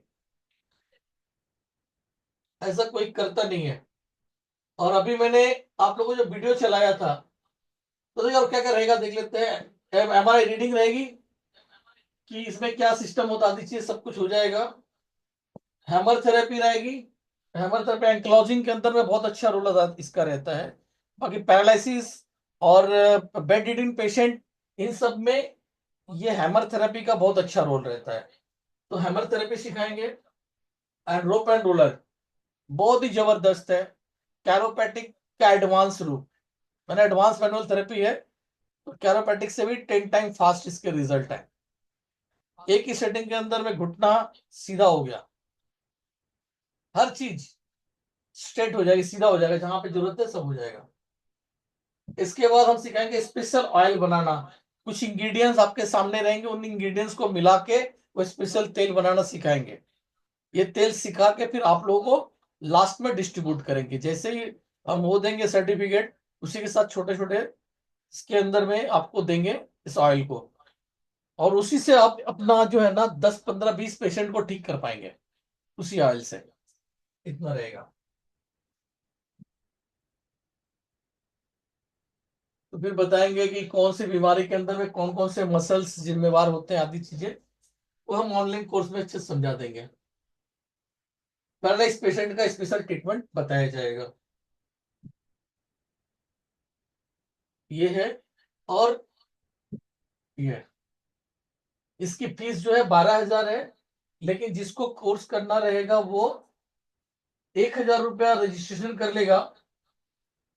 ऐसा कोई करता नहीं है। और अभी मैंने आप लोगों को जो वीडियो चलाया था, तो देखिए और क्या क्या रहेगा देख लेते हैं। हमारी रीडिंग रहेगी कि इसमें क्या सिस्टम होता आदि चीज सब कुछ हो जाएगा। हैमर थेरेपी रहेगी। हैमर थेरेपी एंक्लॉजिंग के अंदर में बहुत अच्छा रोल अदा इसका रहता है। बाकी पैरालिसिस और बेड रिडन पेशेंट, इन सब में ये हैमर थेरेपी का बहुत अच्छा रोल रहता है। तो हैमर थेरेपी सिखाएंगे। एंड रोप एंड रोलर बहुत ही जबरदस्त है। कैरोपैटिक का एडवांस रूप, मैंने एडवांस मैनुअल थेरेपी है, तो कैरोपैटिक से भी 10 टाइम फास्ट इसके रिजल्ट है। एक ही सेटिंग के अंदर में घुटना सीधा हो गया, हर चीज स्ट्रेट हो जाएगी, सीधा हो जाएगा, जहां पे जरूरत है सब हो जाएगा। इसके बाद हम सिखाएंगे स्पेशल ऑयल बनाना। कुछ इंग्रेडिएंट्स आपके सामने रहेंगे, उन इंग्रेडिएंट्स को मिला के वो स्पेशल तेल बनाना सिखाएंगे। ये तेल सिखा के फिर आप लोगों को लास्ट में डिस्ट्रीब्यूट करेंगे। जैसे ही हम वो देंगे सर्टिफिकेट, उसी के साथ छोटे छोटे इसके अंदर में आपको देंगे इस ऑयल को। और उसी से आप अपना जो है ना 10 15 20 पेशेंट को ठीक कर पाएंगे उसी ऑयल से। इतना रहेगा। तो फिर बताएंगे कि कौन सी बीमारी के अंदर में कौन कौन से मसल्स जिम्मेवार होते हैं, आदि चीजें वो हम ऑनलाइन कोर्स में अच्छे से समझा देंगे। पहले इस पेशेंट का स्पेशल ट्रीटमेंट बताया जाएगा। ये है। और ये इसकी फीस जो है 12,000 है। लेकिन जिसको कोर्स करना रहेगा वो 1,000 रुपया रजिस्ट्रेशन कर लेगा,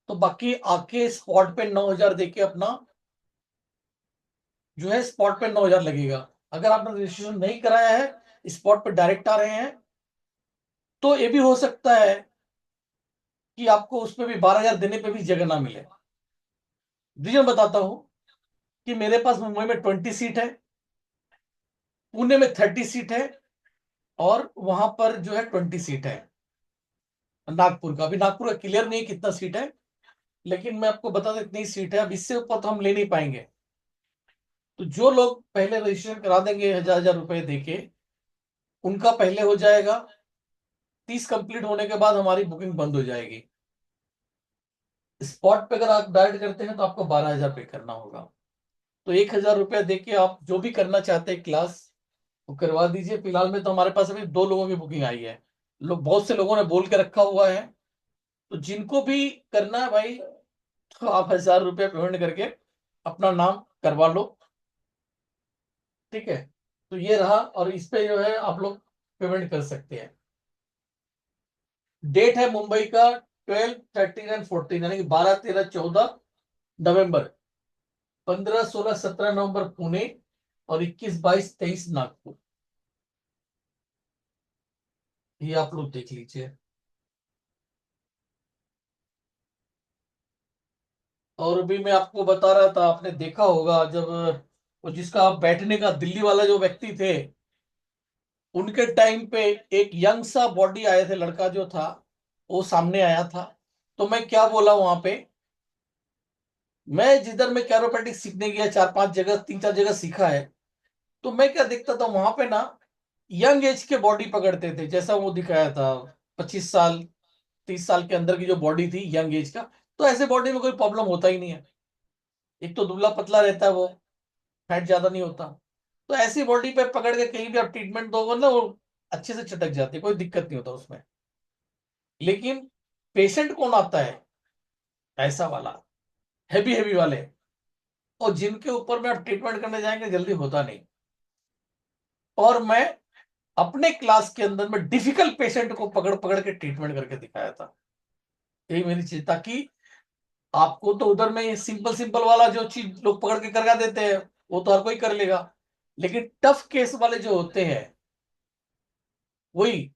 तो बाकी आके स्पॉट पे 9,000 देके अपना जो है स्पॉट पे 9,000 लगेगा। अगर आपने रजिस्ट्रेशन नहीं कराया है, स्पॉट पे डायरेक्ट आ रहे हैं, तो ये भी हो सकता है कि आपको उसमें भी 12,000 देने पे भी जगह ना मिले। रीजन बताता हूं कि मेरे पास मुंबई में 20 सीट है, पुणे में 30 सीट है, और वहां पर जो है 20 सीट है नागपुर का। अभी नागपुर का क्लियर नहीं है कितना सीट है, लेकिन मैं आपको बता दूं इतनी सीट है। अब इससे ऊपर तो हम ले नहीं पाएंगे। तो जो लोग पहले रजिस्ट्रेशन करा देंगे 1,000 1,000 रुपए देके, उनका पहले हो जाएगा। 30 कंप्लीट होने के बाद हमारी बुकिंग बंद हो जाएगी। स्पॉट पे अगर आप डायरेक्ट करते हैं तो आपको 12,000 पे करना होगा। तो 1,000 रुपया देके आप जो भी करना चाहते हैं क्लास, वो करवा दीजिए। फिलहाल में तो हमारे पास अभी 2 लोगों की बुकिंग आई है। लोग, बहुत से लोगों ने बोल के रखा हुआ है। तो जिनको भी करना है भाई, तो आप 1,000 रुपया पेमेंट करके अपना नाम करवा लो। ठीक है। तो ये रहा, और इस पे जो है आप लोग पेमेंट कर सकते हैं। डेट है मुंबई का 12 13 एंड 14, यानी कि 12 13 14 नवंबर, 15 16 17 नवंबर पुणे, और 21 22 23 नागपुर। ये आप लोग देख लीजिए। और भी मैं आपको बता रहा था, आपने देखा होगा जब वो जिसका बैठने का दिल्ली वाला जो व्यक्ति थे, उनके टाइम पे एक यंग सा बॉडी आया थे, लड़का जो था वो सामने आया था। तो मैं क्या बोला वहां पे, मैं जिधर मैं कैरोपैटिक सीखने गया 4 5 जगह, 3 4 जगह सीखा है, तो मैं क्या देखता था वहां पे ना, यंग एज के बॉडी पकड़ते थे, जैसा वो दिखाया था। 25 साल 30 साल के अंदर की जो बॉडी थी यंग एज का, तो ऐसे बॉडी में कोई प्रॉब्लम होता ही नहीं है। एक तो दुबला पतला रहता है वो, फैट ज्यादा नहीं होता। तो ऐसी बॉडी पे पकड़ के कहीं भी आप ट्रीटमेंट दोगे ना, वो अच्छे से चटक जाती है, कोई दिक्कत नहीं होता उसमें। लेकिन पेशेंट कौन आता है, ऐसा वाला, हैवी हैवी वाले, और जिनके ऊपर में आप ट्रीटमेंट करने जाएंगे जल्दी होता नहीं। और मैं अपने क्लास के अंदर में डिफिकल्ट पेशेंट को पकड़ पकड़ के ट्रीटमेंट करके दिखाया था। यही मेरी चीज, ताकि आपको तो उधर में सिंपल सिंपल वाला जो चीज लोग पकड़ के करवा देते हैं, वो तो हर कोई कर लेगा। लेकिन टफ केस वाले जो होते हैं, वही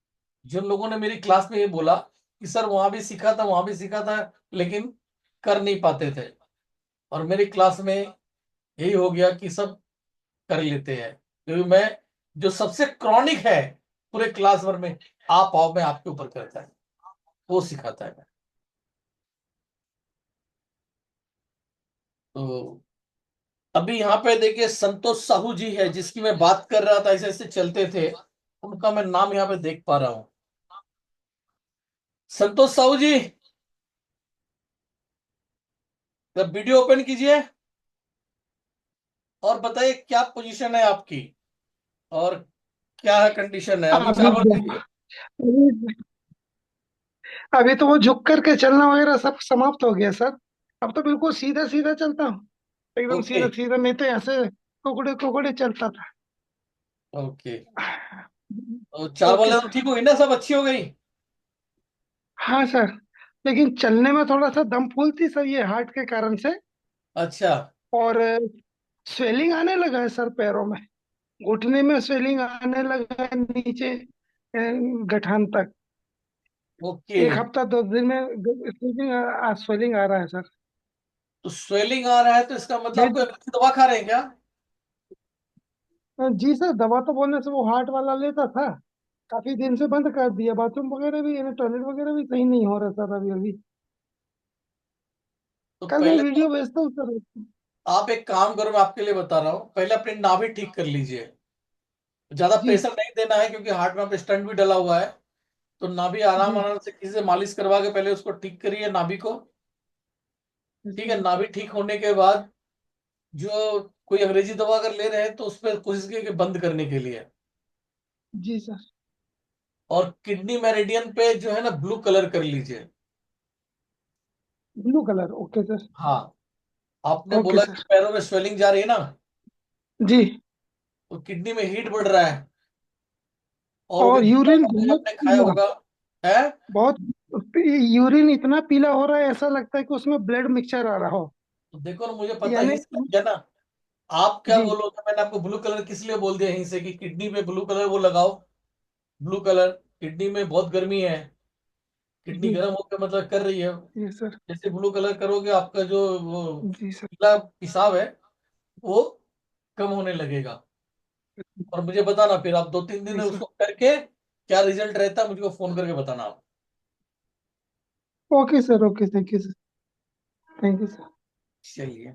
जिन लोगों ने मेरी क्लास में ये बोला कि सर वहां भी सीखा था, वहां भी सीखा था, लेकिन कर नहीं पाते थे। और मेरी क्लास में यही हो गया कि सब कर लेते हैं, क्योंकि मैं जो सबसे क्रॉनिक है पूरे क्लास भर में, आप आओ मैं आपके ऊपर करता है, वो सिखाता है। तो अभी यहाँ पे देखिए संतोष साहू जी है, जिसकी मैं बात कर रहा था, ऐसे ऐसे चलते थे, उनका मैं नाम यहाँ पे देख पा रहा हूँ। संतोष साहू जी, जब वीडियो ओपन कीजिए और बताइए क्या पोजीशन है आपकी और क्या है कंडीशन है अभी अभी चावल कीजिए। अभी अभी तो वो झुक करके चलना वगैरह सब समाप्त हो गया सर। अब तो बिल्कुल सीधा सीधा चलता हूँ, एकदम ओके। सीधा सीधा, नहीं तो ऐसे कुकड़े कुकड़े चलता था। ओके, तो चार ओके वाले तो सर। ठीक हो गई ना, सब अच्छी हो गई। हाँ सर, लेकिन चलने में थोड़ा सा दम फूलती सर, ये हार्ट के कारण से। अच्छा। और स्वेलिंग आने लगा है सर पैरों में, घुटने में स्वेलिंग आने लगा है, नीचे गठान तक। ओके, 1 हफ्ता 10 दिन में स्वेलिंग स्वेलिंग आ रहा है सर। तो स्वेलिंग आ रहा है तो इसका मतलब नहीं आपको दवा खा रहे हैं क्या? तो जी सर, दवा तो बोलने से वो हार्ट वाला लेता था, काफी दिन से बंद कर दिया। बाथरूम वगैरह भी, यानी टॉयलेट वगैरह भी सही नहीं हो रहा सर अभी अभी। तो कल मैं पहले तो वीडियो भेजता हूँ सर। आप एक काम करो, मैं आपके लिए बता रहा हूँ, पहले अपनी नाभि ठीक कर लीजिए। ज्यादा जी प्रेशर नहीं देना है क्योंकि हार्ट में आप स्टंट भी डला हुआ है। तो नाभि आराम जी आराम से किसी से मालिश करवा के पहले उसको ठीक करिए, नाभि को। जी ठीक सर। है, नाभि ठीक होने के बाद जो कोई अंग्रेजी दवा अगर ले रहे हैं तो उस पर कोशिश कीजिए कि बंद करने के लिए। जी सर। और किडनी मेरिडियन पे जो है ना ब्लू कलर कर लीजिए। Blue colour, okay sir. हाँ, आपने ओके बोला कि सर। पैरों में स्वेलिंग जा रही है ना, जी। तो किडनी में हीट बढ़ रहा है। और भी और दवा यूरिन वगैरह बहुत आपने खाया पीला, होगा है। बहुत यूरिन इतना पीला हो रहा है, ऐसा लगता है कि उसमें ब्लड मिक्सचर आ रहा हो। तो देखो ना, मुझे पता यानी ही से लग गया ना। आप क्या जी बोलोगे, मैंने आपको ब्लू कलर किस लिए बोल दिया यहीं से कि किडनी पे ब्लू कलर वो लगाओ। ब्लू कलर, किडनी में बहुत गर्मी है, किडनी जी गर्म होकर मतलब कर रही है। जी सर। जैसे ब्लू कलर करोगे आपका जो वो जी सर। पीला पेशाब है वो कम होने लगेगा। और मुझे बताना फिर, आप 2-3 दिन जी सर। उसको करके क्या रिजल्ट रहता है मुझको फोन करके बताना आप। Okay sir, okay, thank you sir. Thank you sir. चलिए,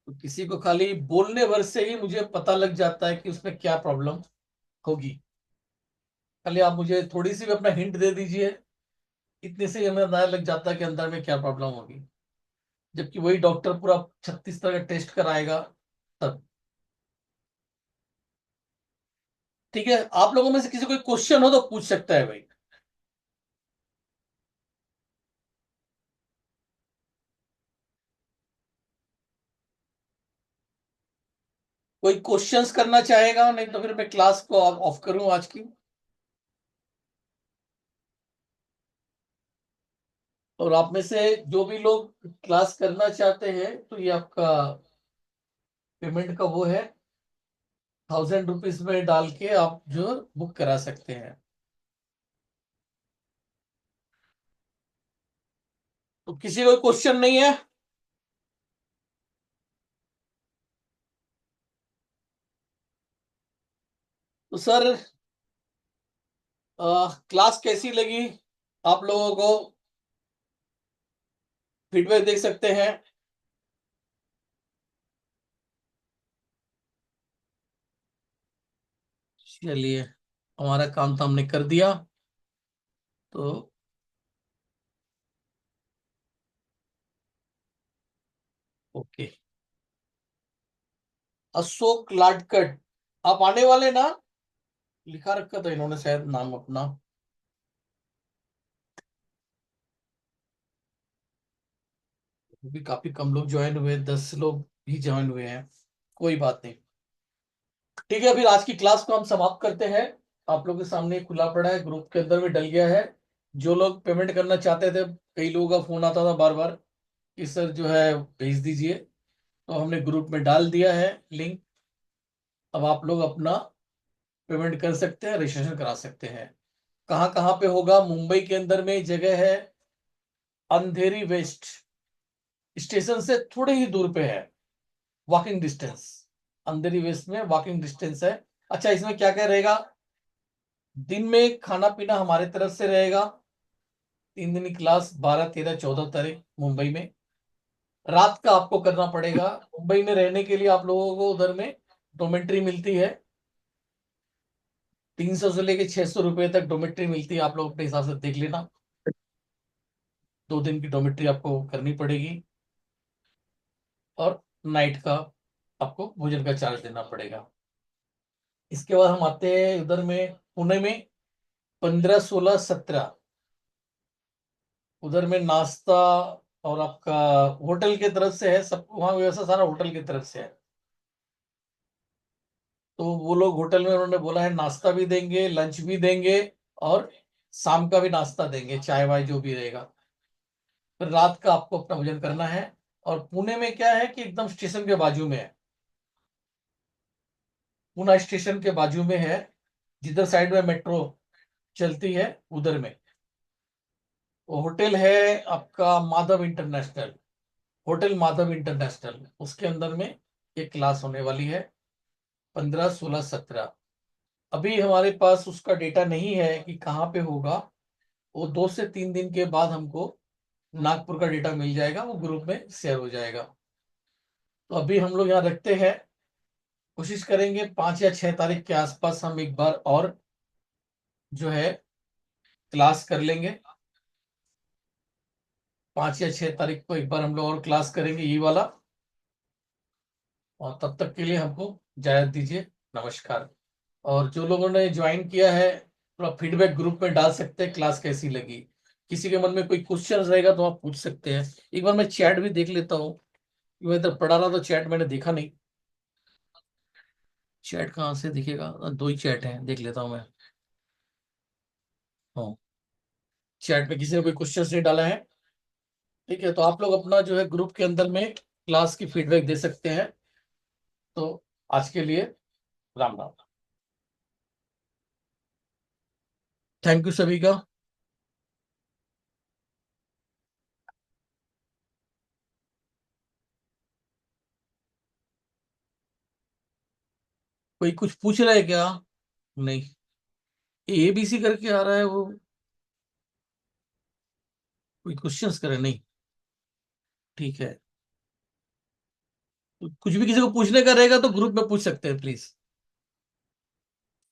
तो किसी को खाली बोलने भर से ही मुझे पता लग जाता है कि उसमें क्या प्रॉब्लम होगी। खाली आप मुझे थोड़ी सी भी अपना हिंट दे दीजिए, इतने से ही हमें अंदाजा लग जाता है कि अंदर में क्या प्रॉब्लम होगी। जबकि वही डॉक्टर पूरा 36 तरह का टेस्ट कराएगा तब। ठीक है, आप लोगों में से किसी कोई क्वेश्चन हो तो पूछ सकता है भाई। कोई क्वेश्चंस करना चाहेगा, नहीं तो फिर मैं क्लास को ऑफ करूं आज की। और आप में से जो भी लोग क्लास करना चाहते हैं तो ये आपका पेमेंट का वो है, 1000 रुपीज में डाल के आप जो बुक करा सकते हैं। तो किसी को क्वेश्चन नहीं है? तो सर, क्लास कैसी लगी आप लोगों को, फीडबैक देख सकते हैं। चलिए, हमारा काम तो हमने कर दिया। तो ओके, अशोक लाडकट, आप आने वाले ना? लिखा रखा था इन्होंने शायद नाम अपना। भी काफी कम लोग ज्वाइन हुए, 10 लोग ही ज्वाइन हुए हैं। कोई बात नहीं। ठीक है, फिर आज की क्लास को हम समाप्त करते हैं। आप लोगों के सामने खुला पड़ा है, ग्रुप के अंदर में डल गया है। जो लोग पेमेंट करना चाहते थे, कई लोगों का फोन आता था बार बार कि सर जो है भेज दीजिए, तो हमने ग्रुप में डाल दिया है लिंक। अब आप लोग अपना पेमेंट कर सकते हैं, रजिस्ट्रेशन करा सकते हैं। कहाँ कहाँ पे होगा? मुंबई के अंदर में जगह है, अंधेरी वेस्ट स्टेशन से थोड़े ही दूर पे है, वॉकिंग डिस्टेंस। अंधेरी वेस्ट में वॉकिंग डिस्टेंस है। अच्छा, इसमें क्या क्या रहेगा? दिन में खाना पीना हमारे तरफ से रहेगा। 3 दिन की क्लास, 12, 13, 14 तारीख मुंबई में। रात का आपको करना पड़ेगा। मुंबई में रहने के लिए आप लोगों को उधर में डोमेट्री मिलती है, 300 से लेके 600 रुपए तक डोमेट्री मिलती है। आप लोग अपने हिसाब से देख लेना, 2 दिन की डोमेट्री आपको करनी पड़ेगी। और नाइट का आपको भोजन का चार्ज देना पड़ेगा। इसके बाद हम आते हैं उधर में पुणे में, 15, 16, 17 उधर में नाश्ता और आपका होटल की तरफ से है, सब वहाँ व्यवस्था सारा होटल की तरफ से है। तो वो लोग होटल में उन्होंने बोला है नाश्ता भी देंगे, लंच भी देंगे, और शाम का भी नाश्ता देंगे, चाय वाय जो भी रहेगा। फिर रात का आपको अपना भोजन करना है। और पुणे में क्या है कि एकदम स्टेशन के बाजू में है, पुणे स्टेशन के बाजू में है, जिधर साइड में मेट्रो चलती है उधर में। वो होटल है आपका Madhav international, hotel Madhav international, उसके अंदर में एक क्लास होने वाली है, 15, 16, 17। अभी हमारे पास उसका डेटा नहीं है कि कहाँ पे होगा। वो 2 से 3 दिन के बाद हमको नागपुर का डेटा मिल जाएगा, वो ग्रुप में शेयर हो जाएगा। तो अभी हम लोग यहाँ रखते हैं, कोशिश करेंगे 5 या 6 तारीख के आसपास हम एक बार और जो है क्लास कर लेंगे। 5 या 6 तारीख को एक बार हम लोग और क्लास करेंगे ये वाला। और तब तक के लिए हमको इजाजत दीजिए, नमस्कार। और जो लोगों ने ज्वाइन किया है, थोड़ा फीडबैक ग्रुप में डाल सकते हैं क्लास कैसी लगी। किसी के मन में कोई क्वेश्चन रहेगा तो आप पूछ सकते हैं। एक बार मैं चैट भी देख लेता हूँ, मैं इधर पढ़ा रहा तो चैट मैंने देखा नहीं। चैट कहाँ से दिखेगा, 2 ही चैट हैं, देख लेता हूँ मैं। हाँ, चैट में किसी ने कोई क्वेश्चन नहीं डाला है। ठीक है, तो आप लोग अपना जो है ग्रुप के अंदर में क्लास की फीडबैक दे सकते हैं। तो आज के लिए राम राम। थैंक यू सभी का। कोई कुछ पूछ रहा है क्या? नहीं, ABC करके आ रहा है वो, कोई क्वेश्चंस करे नहीं? ठीक है, तो कुछ भी किसी को पूछने का रहेगा तो ग्रुप में पूछ सकते हैं प्लीज।